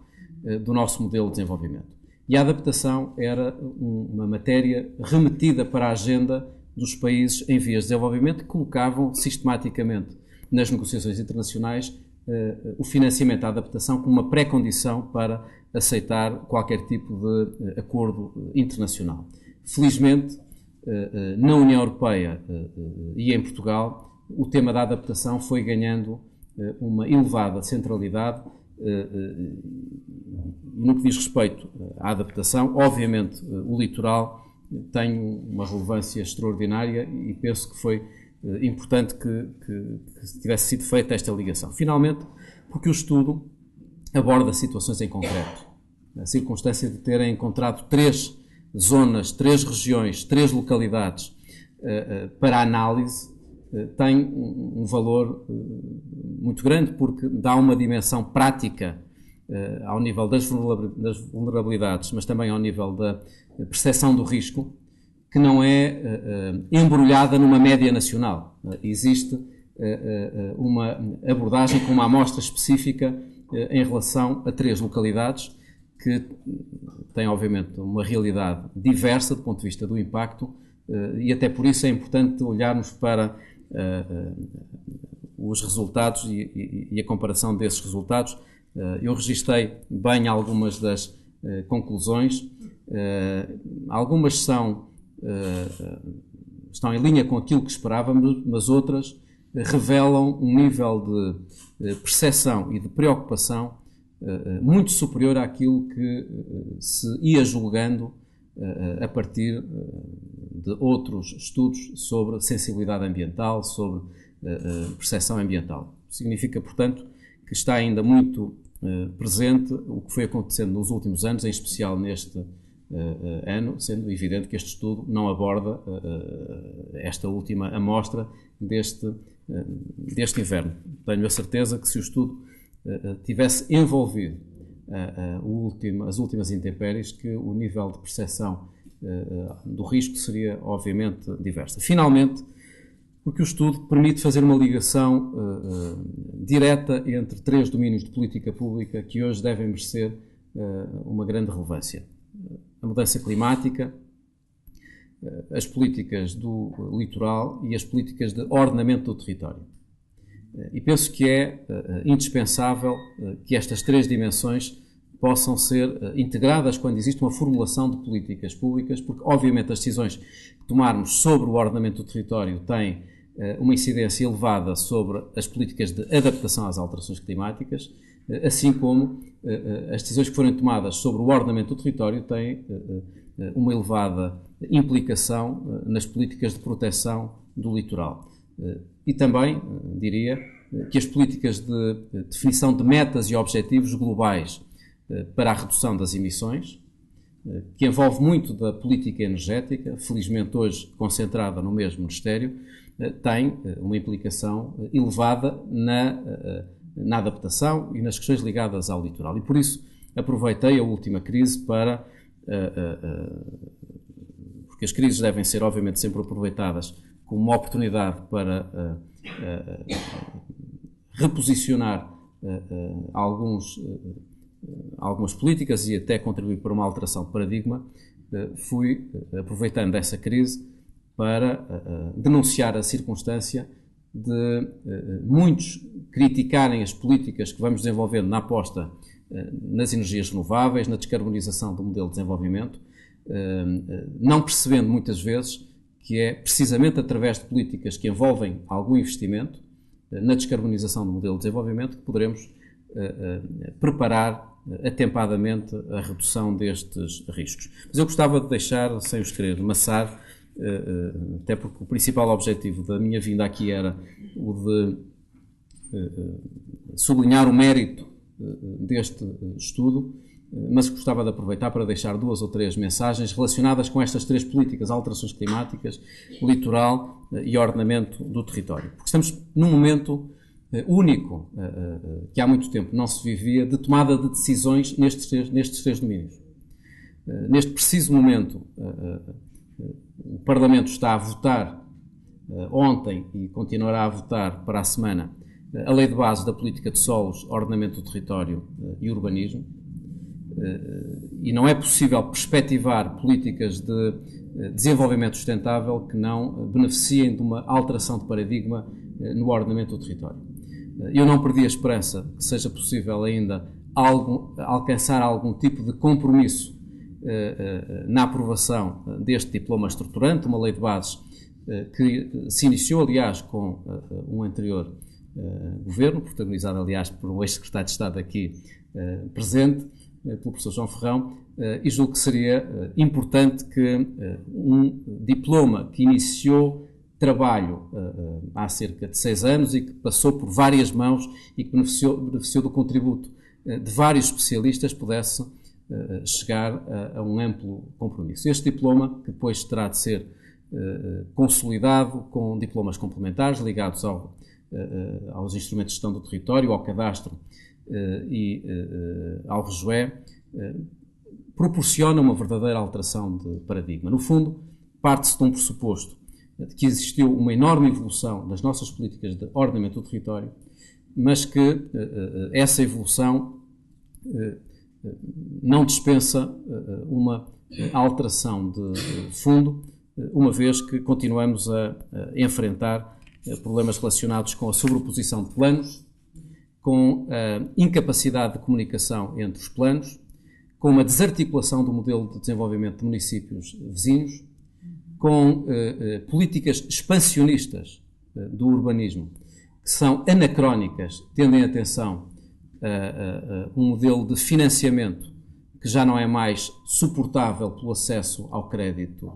do nosso modelo de desenvolvimento. E a adaptação era uma matéria remetida para a agenda dos países em vias de desenvolvimento, que colocavam sistematicamente nas negociações internacionais o financiamento da adaptação como uma pré-condição para aceitar qualquer tipo de acordo internacional. Felizmente, na União Europeia e em Portugal, o tema da adaptação foi ganhando uma elevada centralidade, e no que diz respeito à adaptação, obviamente o litoral tem uma relevância extraordinária e penso que foi importante que tivesse sido feita esta ligação. Finalmente, porque o estudo aborda situações em concreto. A circunstância de terem encontrado 3 zonas, 3 regiões, 3 localidades para análise tem um valor muito grande, porque dá uma dimensão prática ao nível das vulnerabilidades, mas também ao nível da percepção do risco, que não é embrulhada numa média nacional. Existe uma abordagem com uma amostra específica em relação a 3 localidades que têm, obviamente, uma realidade diversa do ponto de vista do impacto, e até por isso é importante olharmos para os resultados e a comparação desses resultados. Eu registrei bem algumas das conclusões. Algumas estão em linha com aquilo que esperávamos, mas outras revelam um nível de percepção e de preocupação muito superior àquilo que se ia julgando a partir de outros estudos sobre sensibilidade ambiental, sobre percepção ambiental. Significa, portanto, que está ainda muito presente o que foi acontecendo nos últimos anos, em especial neste ano, sendo evidente que este estudo não aborda esta última amostra deste inverno. Tenho a certeza que se o estudo tivesse envolvido as últimas intempéries, que o nível de percepção do risco seria obviamente diversa. Finalmente, porque o estudo permite fazer uma ligação direta entre 3 domínios de política pública que hoje devem merecer uma grande relevância: a mudança climática, as políticas do litoral e as políticas de ordenamento do território. E penso que é indispensável que estas 3 dimensões possam ser integradas quando existe uma formulação de políticas públicas, porque obviamente as decisões que tomarmos sobre o ordenamento do território têm uma incidência elevada sobre as políticas de adaptação às alterações climáticas, assim como as decisões que forem tomadas sobre o ordenamento do território têm uma elevada implicação nas políticas de proteção do litoral. E também, diria, que as políticas de definição de metas e objetivos globais para a redução das emissões, que envolve muito da política energética, felizmente hoje concentrada no mesmo Ministério, tem uma implicação elevada na adaptação e nas questões ligadas ao litoral. E por isso aproveitei a última crise para... porque as crises devem ser, obviamente, sempre aproveitadas como uma oportunidade para reposicionar algumas políticas e até contribuir para uma alteração de paradigma. Fui aproveitando essa crise para denunciar a circunstância de muitos criticarem as políticas que vamos desenvolvendo na aposta nas energias renováveis, na descarbonização do modelo de desenvolvimento, não percebendo muitas vezes que é precisamente através de políticas que envolvem algum investimento na descarbonização do modelo de desenvolvimento que poderemos preparar atempadamente a redução destes riscos. Mas eu gostava de deixar, sem os querer maçar, até porque o principal objetivo da minha vinda aqui era o de sublinhar o mérito deste estudo, mas gostava de aproveitar para deixar 2 ou 3 mensagens relacionadas com estas 3 políticas: alterações climáticas, litoral e ordenamento do território. Porque estamos num momento único, que há muito tempo não se vivia, de tomada de decisões nestes 3 domínios. Neste preciso momento, o Parlamento está a votar ontem e continuará a votar para a semana a Lei de Base da Política de Solos, Ordenamento do Território e Urbanismo, e não é possível perspectivar políticas de desenvolvimento sustentável que não beneficiem de uma alteração de paradigma no ordenamento do território. Eu não perdi a esperança que seja possível ainda alcançar algum tipo de compromisso na aprovação deste diploma estruturante, uma lei de bases que se iniciou, aliás, com um anterior governo, protagonizado, aliás, por um ex-secretário de Estado aqui presente, pelo professor João Ferrão, e julgo que seria importante que um diploma que iniciou trabalho há cerca de 6 anos e que passou por várias mãos e que beneficiou do contributo de vários especialistas pudesse chegar a um amplo compromisso. Este diploma, que depois terá de ser consolidado com diplomas complementares ligados aos instrumentos de gestão do território, ao cadastro e ao REGOE, proporciona uma verdadeira alteração de paradigma. No fundo, parte-se de um pressuposto de que existiu uma enorme evolução das nossas políticas de ordenamento do território, mas que essa evolução não dispensa uma alteração de fundo, uma vez que continuamos a enfrentar problemas relacionados com a sobreposição de planos, com a incapacidade de comunicação entre os planos, com uma desarticulação do modelo de desenvolvimento de municípios vizinhos, com políticas expansionistas do urbanismo, que são anacrónicas, tendo em atenção um modelo de financiamento que já não é mais suportável pelo acesso ao crédito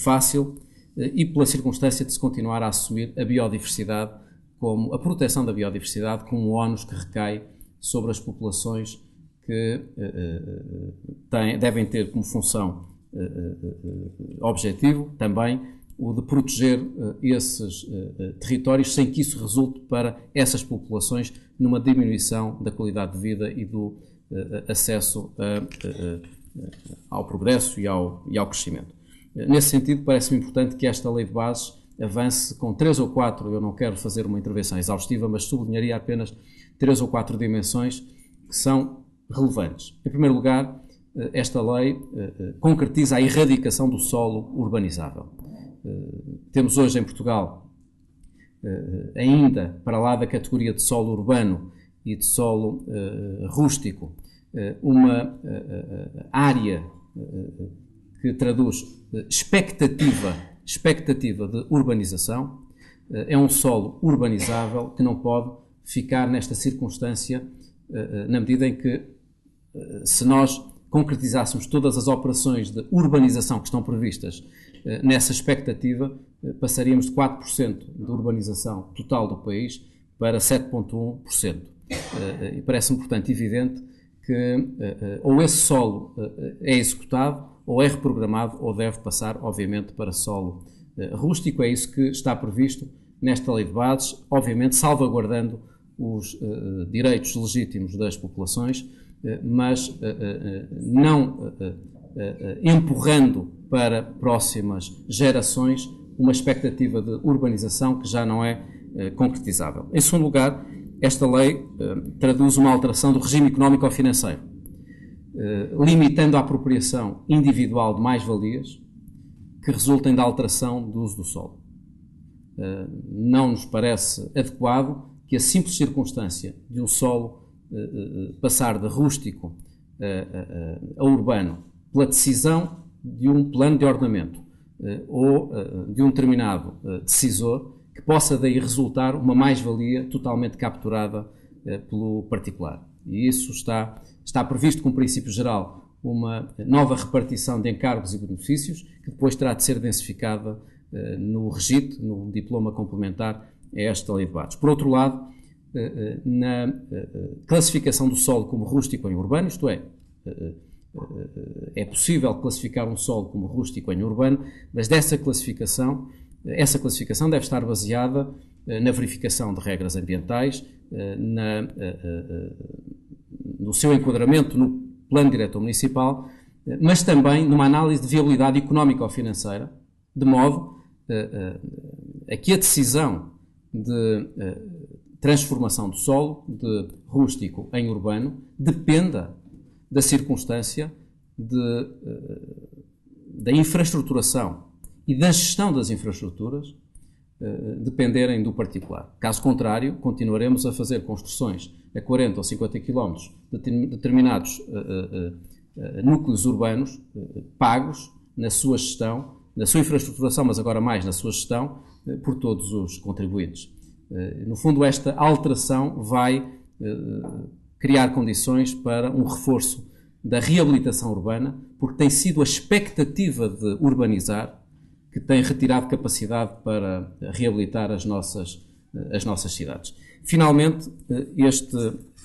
fácil e pela circunstância de se continuar a assumir a biodiversidade como a proteção da biodiversidade como um ónus que recai sobre as populações que devem ter como função objetivo também o de proteger esses territórios sem que isso resulte para essas populações numa diminuição da qualidade de vida e do acesso ao progresso e ao crescimento. Nesse sentido, parece-me importante que esta lei de bases avance com 3 ou 4, eu não quero fazer uma intervenção exaustiva, mas sublinharia apenas 3 ou 4 dimensões que são relevantes. Em primeiro lugar, esta lei concretiza a erradicação do solo urbanizável. Temos hoje em Portugal, ainda para lá da categoria de solo urbano e de solo rústico, uma área que traduz expectativa de urbanização. É um solo urbanizável que não pode ficar nesta circunstância na medida em que, se nós concretizássemos todas as operações de urbanização que estão previstas nessa expectativa, passaríamos de 4% de urbanização total do país para 7,1%. E parece-me, portanto, evidente que ou esse solo é executado, ou é reprogramado, ou deve passar, obviamente, para solo rústico. É isso que está previsto nesta lei de bases, obviamente salvaguardando os direitos legítimos das populações, mas não empurrando para próximas gerações uma expectativa de urbanização que já não é concretizável. Em segundo lugar, esta lei traduz uma alteração do regime económico-financeiro, limitando a apropriação individual de mais-valias que resultem da alteração do uso do solo. Não nos parece adequado que a simples circunstância de um solo passar de rústico a urbano pela decisão de um plano de ordenamento ou de um determinado decisor, que possa daí resultar uma mais-valia totalmente capturada pelo particular. E isso está previsto como princípio geral uma nova repartição de encargos e benefícios, que depois terá de ser densificada no REGIT, no diploma complementar a esta lei de bases. Por outro lado, na classificação do solo como rústico em urbano, isto é possível classificar um solo como rústico em urbano, mas essa classificação deve estar baseada na verificação de regras ambientais, no seu enquadramento no plano diretor municipal, mas também numa análise de viabilidade económica ou financeira, de modo a que a decisão de transformação do solo de rústico em urbano dependa da circunstância da infraestruturação e da gestão das infraestruturas dependerem do particular. Caso contrário, continuaremos a fazer construções a 40 ou 50 km de determinados núcleos urbanos pagos na sua gestão, na sua infraestruturação, mas agora mais na sua gestão, por todos os contribuintes. No fundo, esta alteração vai criar condições para um reforço da reabilitação urbana, porque tem sido a expectativa de urbanizar que tem retirado capacidade para reabilitar as nossas cidades. Finalmente,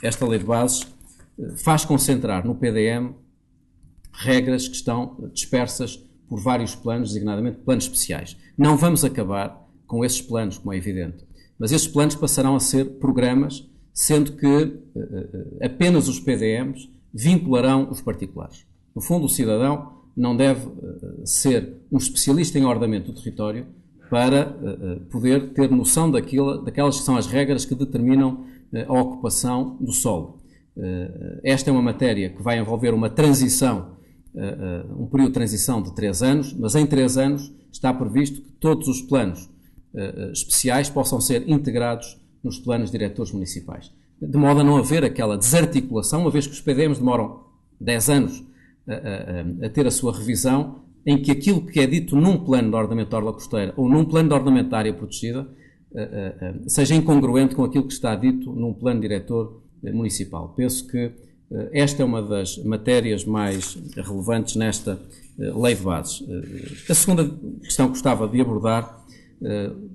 esta lei de bases faz concentrar no PDM regras que estão dispersas por vários planos, designadamente planos especiais. Não vamos acabar com esses planos, como é evidente, mas esses planos passarão a ser programas, sendo que apenas os PDMs vincularão os particulares. No fundo, o cidadão não deve ser um especialista em ordenamento do território para poder ter noção daquelas que são as regras que determinam a ocupação do solo. Esta é uma matéria que vai envolver uma transição, um período de transição de 3 anos, mas em 3 anos está previsto que todos os planos especiais possam ser integrados nos planos diretores municipais. De modo a não haver aquela desarticulação, uma vez que os PDMs demoram 10 anos a ter a sua revisão, em que aquilo que é dito num plano de ordenamento da orla costeira ou num plano de ordenamento da área protegida seja incongruente com aquilo que está dito num plano diretor municipal. Penso que esta é uma das matérias mais relevantes nesta lei de bases. A segunda questão que gostava de abordar,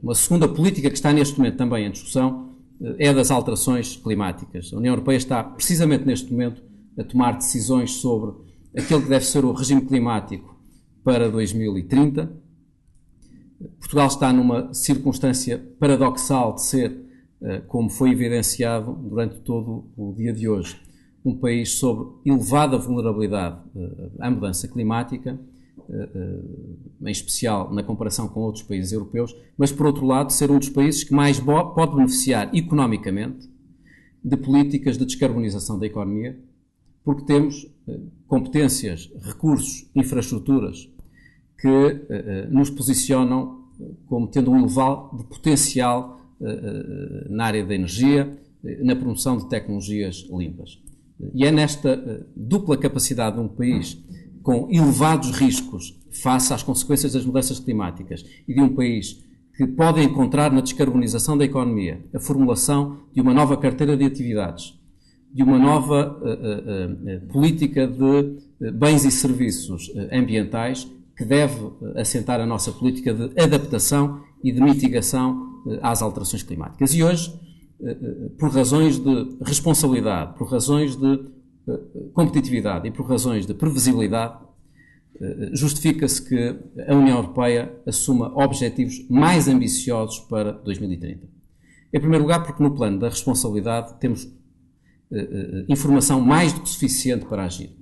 uma segunda política que está neste momento também em discussão, é das alterações climáticas. A União Europeia está precisamente neste momento a tomar decisões sobre aquele que deve ser o regime climático para 2030. Portugal está numa circunstância paradoxal de ser, como foi evidenciado durante todo o dia de hoje, um país sob elevada vulnerabilidade à mudança climática, em especial na comparação com outros países europeus, mas, por outro lado, ser um dos países que mais pode beneficiar economicamente de políticas de descarbonização da economia, porque temos competências, recursos, infraestruturas que nos posicionam como tendo um elevado potencial na área da energia, na promoção de tecnologias limpas. E é nesta dupla capacidade de um país com elevados riscos face às consequências das mudanças climáticas e de um país que pode encontrar na descarbonização da economia a formulação de uma nova carteira de atividades, de uma nova política de bens e serviços ambientais que deve assentar a nossa política de adaptação e de mitigação às alterações climáticas. E hoje, por razões de responsabilidade, por razões de competitividade e por razões de previsibilidade, justifica-se que a União Europeia assuma objetivos mais ambiciosos para 2030. Em primeiro lugar, porque no plano da responsabilidade temos informação mais do que suficiente para agir.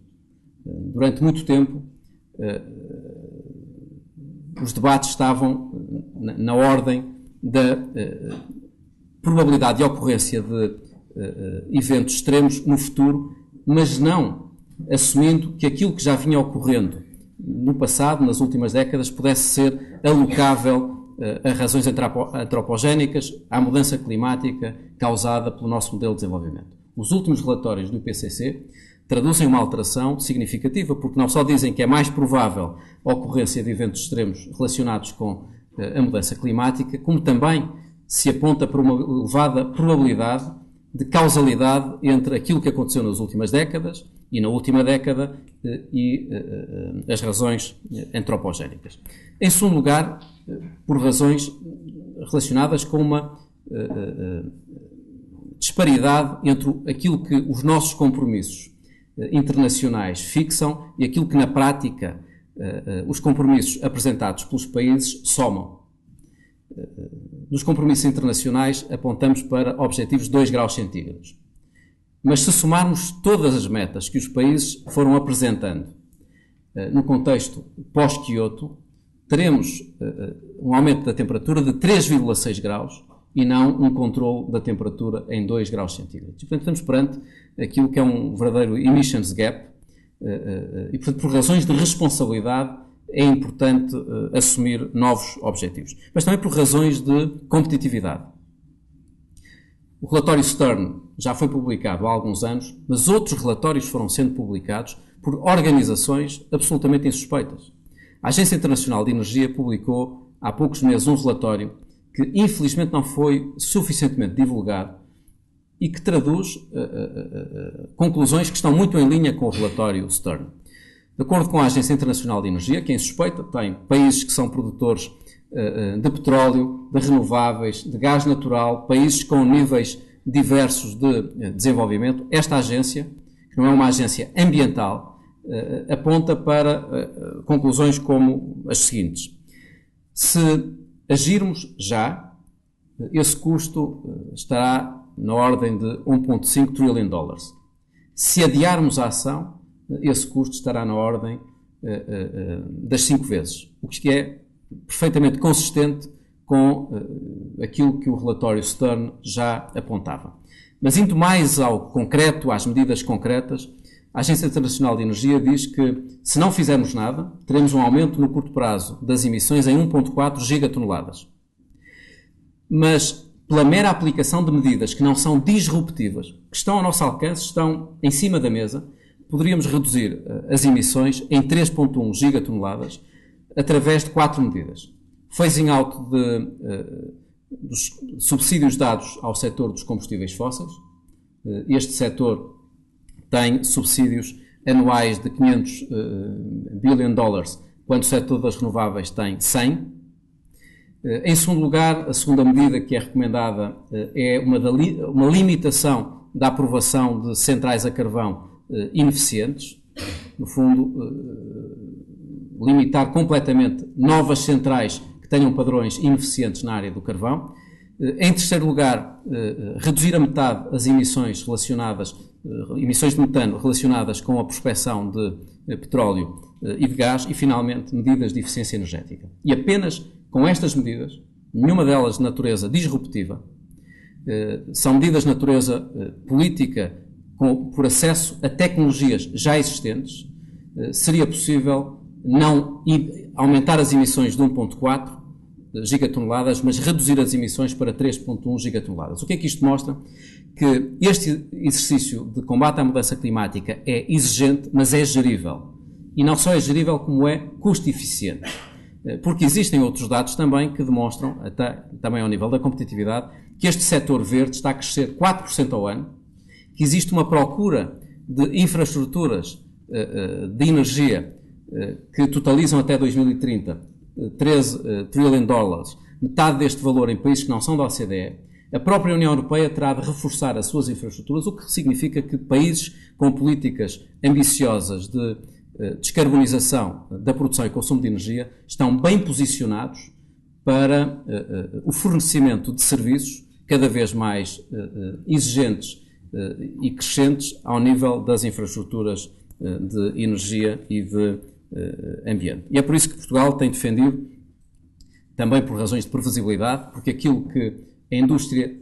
Durante muito tempo, os debates estavam na ordem da probabilidade de ocorrência de eventos extremos no futuro, mas não assumindo que aquilo que já vinha ocorrendo no passado, nas últimas décadas, pudesse ser alocável a razões antropogénicas, à mudança climática causada pelo nosso modelo de desenvolvimento. Os últimos relatórios do IPCC traduzem uma alteração significativa, porque não só dizem que é mais provável a ocorrência de eventos extremos relacionados com a mudança climática, como também se aponta para uma elevada probabilidade de causalidade entre aquilo que aconteceu nas últimas décadas e na última década e as razões antropogénicas. Em segundo lugar, por razões relacionadas com uma disparidade entre aquilo que os nossos compromissos internacionais fixam e aquilo que na prática os compromissos apresentados pelos países somam. Nos compromissos internacionais apontamos para objetivos de 2 graus centígrados. Mas se somarmos todas as metas que os países foram apresentando no contexto pós-Kyoto, teremos um aumento da temperatura de 3,6 graus e não um controle da temperatura em 2 graus centígrados. E, portanto, estamos perante aquilo que é um verdadeiro emissions gap e, portanto, por razões de responsabilidade, é importante assumir novos objetivos. Mas também por razões de competitividade. O relatório Stern já foi publicado há alguns anos, mas outros relatórios foram sendo publicados por organizações absolutamente insuspeitas. A Agência Internacional de Energia publicou há poucos meses um relatório que infelizmente não foi suficientemente divulgado e que traduz conclusões que estão muito em linha com o relatório Stern. De acordo com a Agência Internacional de Energia, que é insuspeita, tem países que são produtores de petróleo, de renováveis, de gás natural, países com níveis diversos de desenvolvimento. Esta agência, que não é uma agência ambiental, aponta para conclusões como as seguintes. Se agirmos já, esse custo estará na ordem de 1,5 trillion dólares. Se adiarmos a ação, esse custo estará na ordem das 5 vezes, o que é perfeitamente consistente com aquilo que o relatório Stern já apontava. Mas indo mais ao concreto, às medidas concretas, a Agência Internacional de Energia diz que, se não fizermos nada, teremos um aumento no curto prazo das emissões em 1,4 gigatoneladas. mas pela mera aplicação de medidas que não são disruptivas, que estão ao nosso alcance, estão em cima da mesa, poderíamos reduzir as emissões em 3,1 gigatoneladas através de 4 medidas. Phasing out dos subsídios dados ao setor dos combustíveis fósseis. Este setor tem subsídios anuais de 500 billion dólares, quando o setor das renováveis tem 100. Em segundo lugar, a segunda medida que é recomendada é uma limitação da aprovação de centrais a carvão ineficientes. No fundo, limitar completamente novas centrais que tenham padrões ineficientes na área do carvão. Em terceiro lugar, reduzir a metade as emissões de metano relacionadas com a prospecção de petróleo e de gás. E, finalmente, medidas de eficiência energética. E apenas com estas medidas, nenhuma delas de natureza disruptiva, são medidas de natureza política por acesso a tecnologias já existentes, seria possível não aumentar as emissões de 1,4 gigatoneladas, mas reduzir as emissões para 3,1 gigatoneladas. O que é que isto mostra? Que este exercício de combate à mudança climática é exigente, mas é gerível. E não só é gerível, como é custo-eficiente. Porque existem outros dados também que demonstram, até, também ao nível da competitividade, que este setor verde está a crescer 4% ao ano, que existe uma procura de infraestruturas de energia que totalizam até 2030 13 trillion dólares, metade deste valor em países que não são da OCDE. A própria União Europeia terá de reforçar as suas infraestruturas, o que significa que países com políticas ambiciosas de descarbonização da produção e consumo de energia estão bem posicionados para o fornecimento de serviços cada vez mais exigentes e crescentes ao nível das infraestruturas de energia e de ambiente. E é por isso que Portugal tem defendido, também por razões de previsibilidade, porque aquilo que a indústria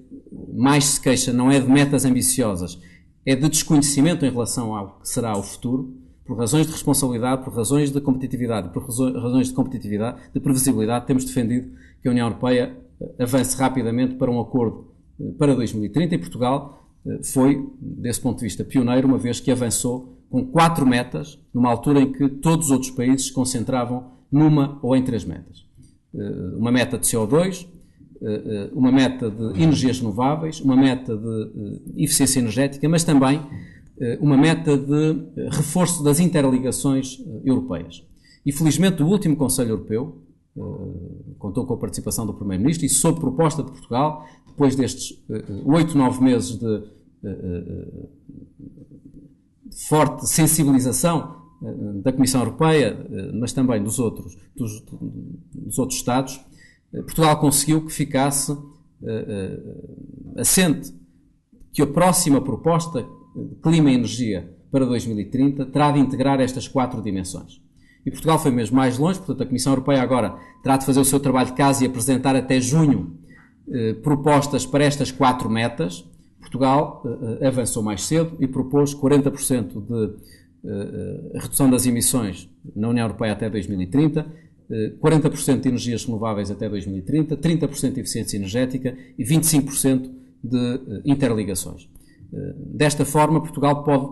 mais se queixa não é de metas ambiciosas, é de desconhecimento em relação ao que será o futuro, por razões de responsabilidade, por razões de competitividade, por razões de competitividade, de previsibilidade, temos defendido que a União Europeia avance rapidamente para um acordo para 2030 e Portugal foi, desse ponto de vista, pioneiro, uma vez que avançou com 4 metas, numa altura em que todos os outros países se concentravam numa ou em 3 metas. Uma meta de CO2, uma meta de energias renováveis, uma meta de eficiência energética, mas também uma meta de reforço das interligações europeias. E, felizmente, o último Conselho Europeu contou com a participação do Primeiro-Ministro e, sob proposta de Portugal, depois destes 8, 9 meses de forte sensibilização da Comissão Europeia, mas também dos outros Estados, Portugal conseguiu que ficasse assente que a próxima proposta de clima e energia para 2030 terá de integrar estas 4 dimensões. E Portugal foi mesmo mais longe, portanto a Comissão Europeia agora terá de fazer o seu trabalho de casa e apresentar até junho propostas para estas 4 metas. Portugal avançou mais cedo e propôs 40% de redução das emissões na União Europeia até 2030, 40% de energias renováveis até 2030, 30% de eficiência energética e 25% de interligações. Desta forma, Portugal pode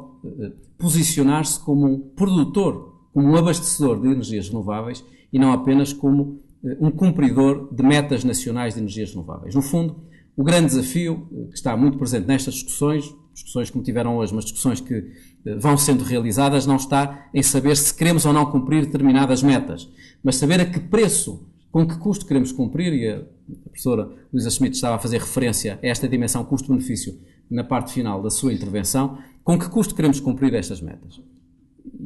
posicionar-se como um produtor, como um abastecedor de energias renováveis e não apenas como um cumpridor de metas nacionais de energias renováveis. No fundo, o grande desafio que está muito presente nestas discussões como tiveram hoje, mas discussões que vão sendo realizadas, não está em saber se queremos ou não cumprir determinadas metas, mas saber a que preço, com que custo queremos cumprir, e a professora Luísa Schmidt estava a fazer referência a esta dimensão custo-benefício na parte final da sua intervenção, com que custo queremos cumprir estas metas.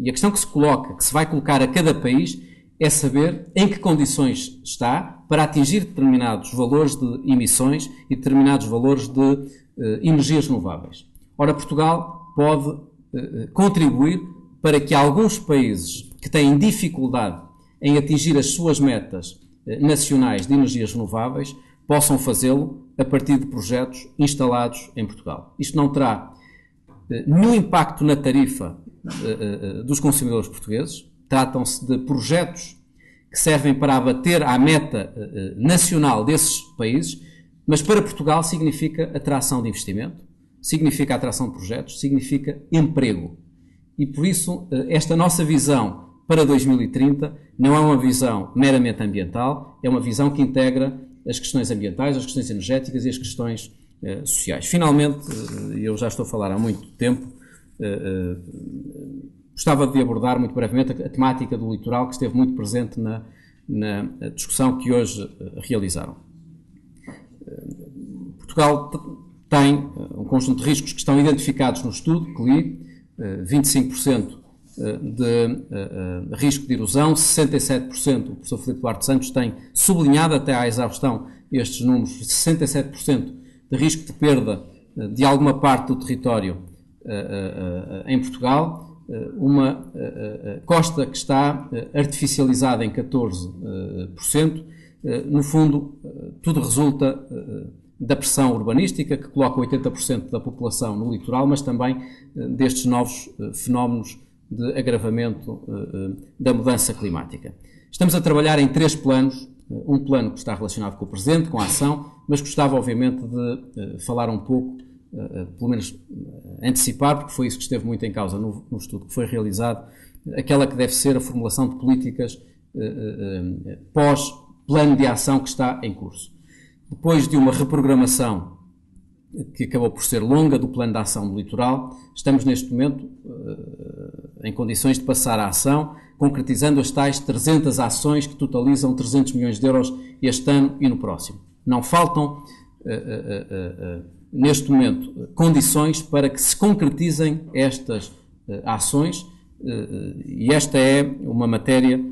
E a questão que se coloca, que se vai colocar a cada país, é saber em que condições está para atingir determinados valores de emissões e determinados valores de energias renováveis. Ora, Portugal pode contribuir para que alguns países que têm dificuldade em atingir as suas metas nacionais de energias renováveis possam fazê-lo a partir de projetos instalados em Portugal. Isto não terá nenhum impacto na tarifa dos consumidores portugueses. Tratam-se de projetos que servem para abater à meta nacional desses países, Mas para Portugal significa atração de investimento, significa atração de projetos, significa emprego. E por isso esta nossa visão para 2030 não é uma visão meramente ambiental, é uma visão que integra as questões ambientais, as questões energéticas e as questões sociais. Finalmente, eu já estou a falar há muito tempo, gostava de abordar muito brevemente a temática do litoral, que esteve muito presente na discussão que hoje realizaram. Portugal tem um conjunto de riscos que estão identificados no estudo que li, 25% de risco de erosão, 67%, o professor Filipe Duarte Santos tem sublinhado até à exaustão estes números, 67% de risco de perda de alguma parte do território em Portugal, uma costa que está artificializada em 14%, no fundo tudo resulta da pressão urbanística que coloca 80% da população no litoral, mas também destes novos fenómenos de agravamento da mudança climática. Estamos a trabalhar em 3 planos, um plano que está relacionado com o presente, com a ação, mas gostava obviamente de falar um pouco, pelo menos antecipar, porque foi isso que esteve muito em causa no estudo que foi realizado, aquela que deve ser a formulação de políticas pós-plano de ação que está em curso. Depois de uma reprogramação que acabou por ser longa do plano de ação do litoral, estamos neste momento em condições de passar à ação, concretizando as tais 300 ações que totalizam 300 milhões de euros este ano e no próximo. Não faltam, neste momento, condições para que se concretizem estas ações, e esta é uma matéria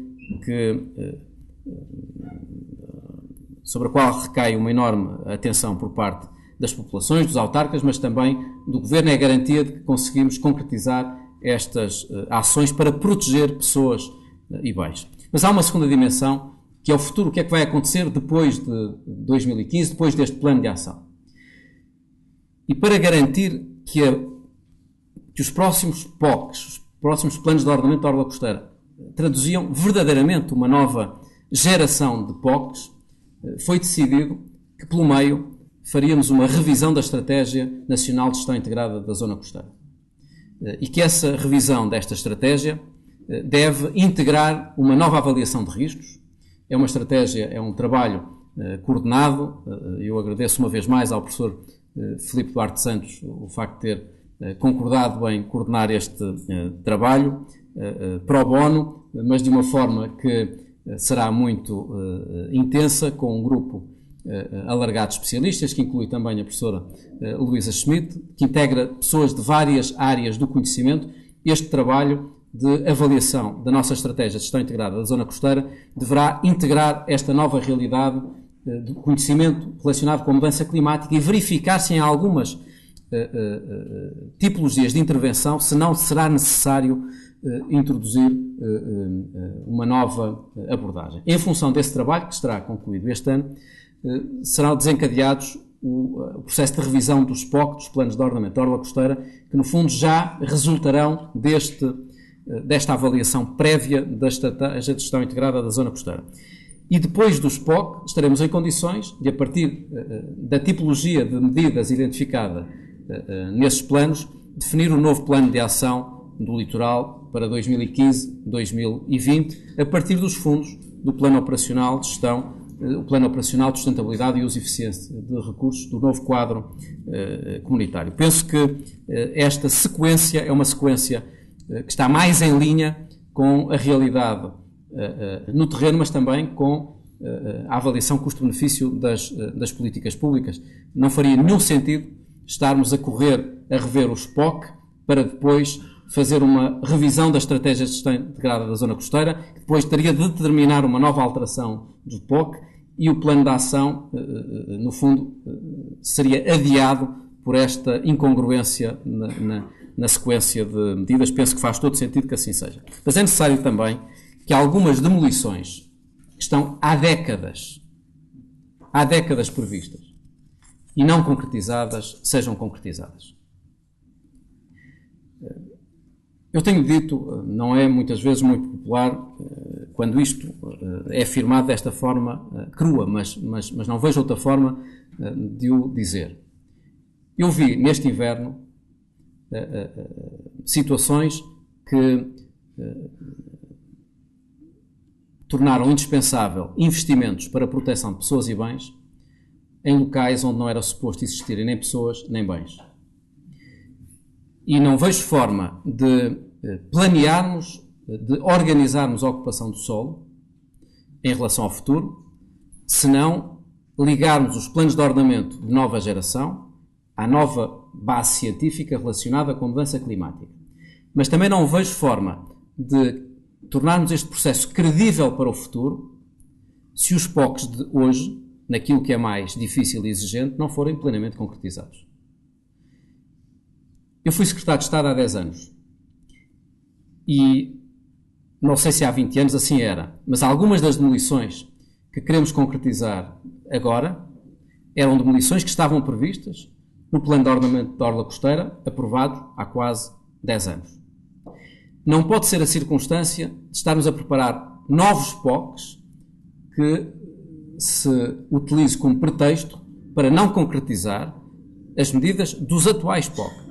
sobre a qual recai uma enorme atenção por parte das populações, dos autarcas, mas também do Governo, é a garantia de que conseguimos concretizar estas ações para proteger pessoas e bens. Mas há uma segunda dimensão, que é o futuro, o que é que vai acontecer depois de 2015, depois deste plano de ação. E para garantir que os próximos POCs, os próximos planos de ordenamento da orla costeira, traduziam verdadeiramente uma nova geração de POCs, foi decidido que, pelo meio, faríamos uma revisão da Estratégia Nacional de Gestão Integrada da Zona Costeira. E que essa revisão desta estratégia deve integrar uma nova avaliação de riscos. É uma estratégia, é um trabalho coordenado. Eu agradeço uma vez mais ao professor Filipe Duarte Santos o facto de ter concordado em coordenar este trabalho pro bono, mas de uma forma que será muito intensa, com um grupo alargado de especialistas, que inclui também a professora Luísa Schmidt, que integra pessoas de várias áreas do conhecimento. Este trabalho de avaliação da nossa estratégia de gestão integrada da zona costeira deverá integrar esta nova realidade de conhecimento relacionado com a mudança climática e verificar se em algumas tipologias de intervenção se não será necessário introduzir uma nova abordagem. Em função desse trabalho, que será concluído este ano, serão desencadeados o processo de revisão dos POC, dos planos de ordenamento da orla costeira, que no fundo já resultarão desta avaliação prévia da estratégia de gestão integrada da zona costeira. E depois dos POC estaremos em condições de, a partir da tipologia de medidas identificada nesses planos, definir um novo plano de ação do litoral para 2015-2020, a partir dos fundos do Plano Operacional de Gestão, o Plano Operacional de Sustentabilidade e Uso e Eficiência de Recursos do novo quadro comunitário. Penso que esta sequência é uma sequência que está mais em linha com a realidade no terreno, mas também com a avaliação custo-benefício das políticas públicas. Não faria nenhum sentido estarmos a correr a rever os POC para depois fazer uma revisão da estratégia de gestão integrada da zona costeira, que depois teria de determinar uma nova alteração do POC, e o plano de ação, no fundo, seria adiado por esta incongruência na sequência de medidas. Penso que faz todo sentido que assim seja. Mas é necessário também que algumas demolições que estão há décadas previstas e não concretizadas, sejam concretizadas. Eu tenho dito, não é muitas vezes muito popular, quando isto é afirmado desta forma crua, mas não vejo outra forma de o dizer. Eu vi neste inverno situações que tornaram indispensável investimentos para a proteção de pessoas e bens em locais onde não era suposto existirem nem pessoas nem bens. E não vejo forma de planearmos, de organizarmos a ocupação do solo em relação ao futuro, se não ligarmos os planos de ordenamento de nova geração à nova base científica relacionada com a mudança climática. Mas também não vejo forma de tornarmos este processo credível para o futuro se os POCs de hoje, naquilo que é mais difícil e exigente, não forem plenamente concretizados. Eu fui secretário de Estado há 10 anos e não sei se há 20 anos assim era, mas algumas das demolições que queremos concretizar agora eram demolições que estavam previstas no plano de ordenamento da Orla Costeira, aprovado há quase 10 anos. Não pode ser a circunstância de estarmos a preparar novos POCs que se utilize como pretexto para não concretizar as medidas dos atuais POC.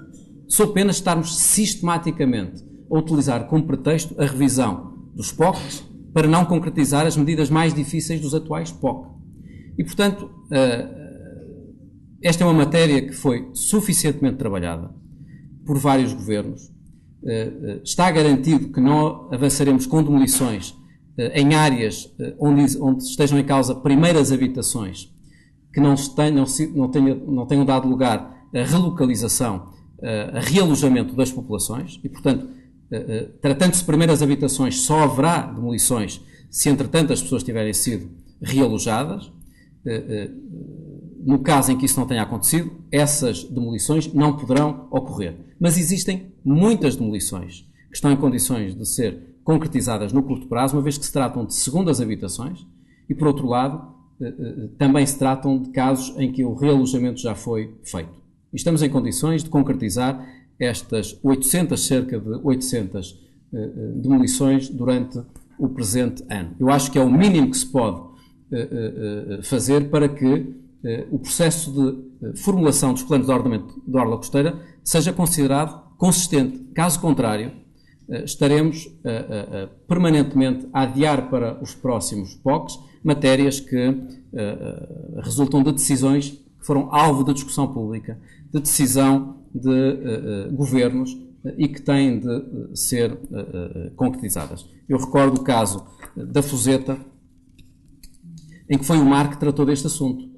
Sou apenas estarmos sistematicamente a utilizar como pretexto a revisão dos POCs para não concretizar as medidas mais difíceis dos atuais POC. E, portanto, esta é uma matéria que foi suficientemente trabalhada por vários governos. Está garantido que não avançaremos com demolições em áreas onde estejam em causa primeiras habitações que não tenham dado lugar a relocalização, a realojamento das populações e, portanto, tratando-se de primeiras habitações, só haverá demolições se, entretanto, as pessoas tiverem sido realojadas. No caso em que isso não tenha acontecido, essas demolições não poderão ocorrer. Mas existem muitas demolições que estão em condições de ser concretizadas no curto prazo, uma vez que se tratam de segundas habitações e, por outro lado, também se tratam de casos em que o realojamento já foi feito. E estamos em condições de concretizar estas cerca de 800 demolições durante o presente ano. Eu acho que é o mínimo que se pode fazer para que o processo de formulação dos planos de ordenamento da Orla Costeira seja considerado consistente. Caso contrário, estaremos permanentemente a adiar para os próximos POCs matérias que resultam de decisões que foram alvo de discussão pública, de decisão de governos e que têm de ser concretizadas. Eu recordo o caso da Fuseta, em que foi o MAR que tratou deste assunto.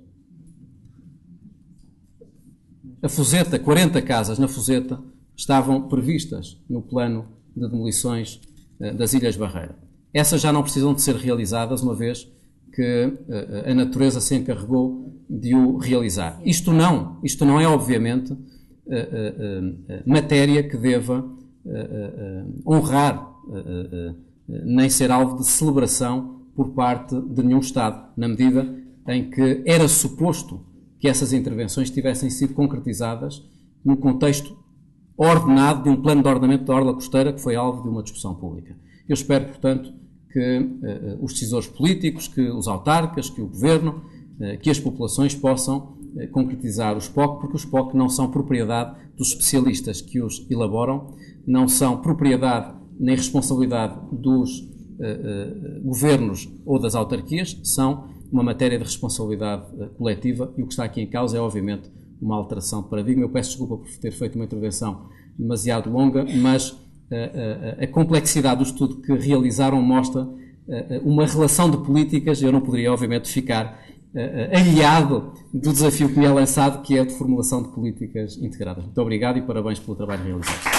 A Fuseta, 40 casas na Fuseta, estavam previstas no plano de demolições das Ilhas Barreira. Essas já não precisam de ser realizadas, uma vez que a natureza se encarregou de o realizar. Isto não é, obviamente, matéria que deva honrar nem ser alvo de celebração por parte de nenhum Estado, na medida em que era suposto que essas intervenções tivessem sido concretizadas no contexto ordenado de um plano de ordenamento da Orla Costeira que foi alvo de uma discussão pública. Eu espero, portanto, que os decisores políticos, que os autarcas, que o Governo, que as populações possam concretizar os POC, porque os POC não são propriedade dos especialistas que os elaboram, não são propriedade nem responsabilidade dos governos ou das autarquias, são uma matéria de responsabilidade coletiva e o que está aqui em causa é, obviamente, uma alteração de paradigma. Eu peço desculpa por ter feito uma intervenção demasiado longa, mas a complexidade do estudo que realizaram mostra uma relação de políticas. Eu não poderia, obviamente, ficar aliado do desafio que me é lançado, que é a de formulação de políticas integradas. Muito obrigado e parabéns pelo trabalho realizado.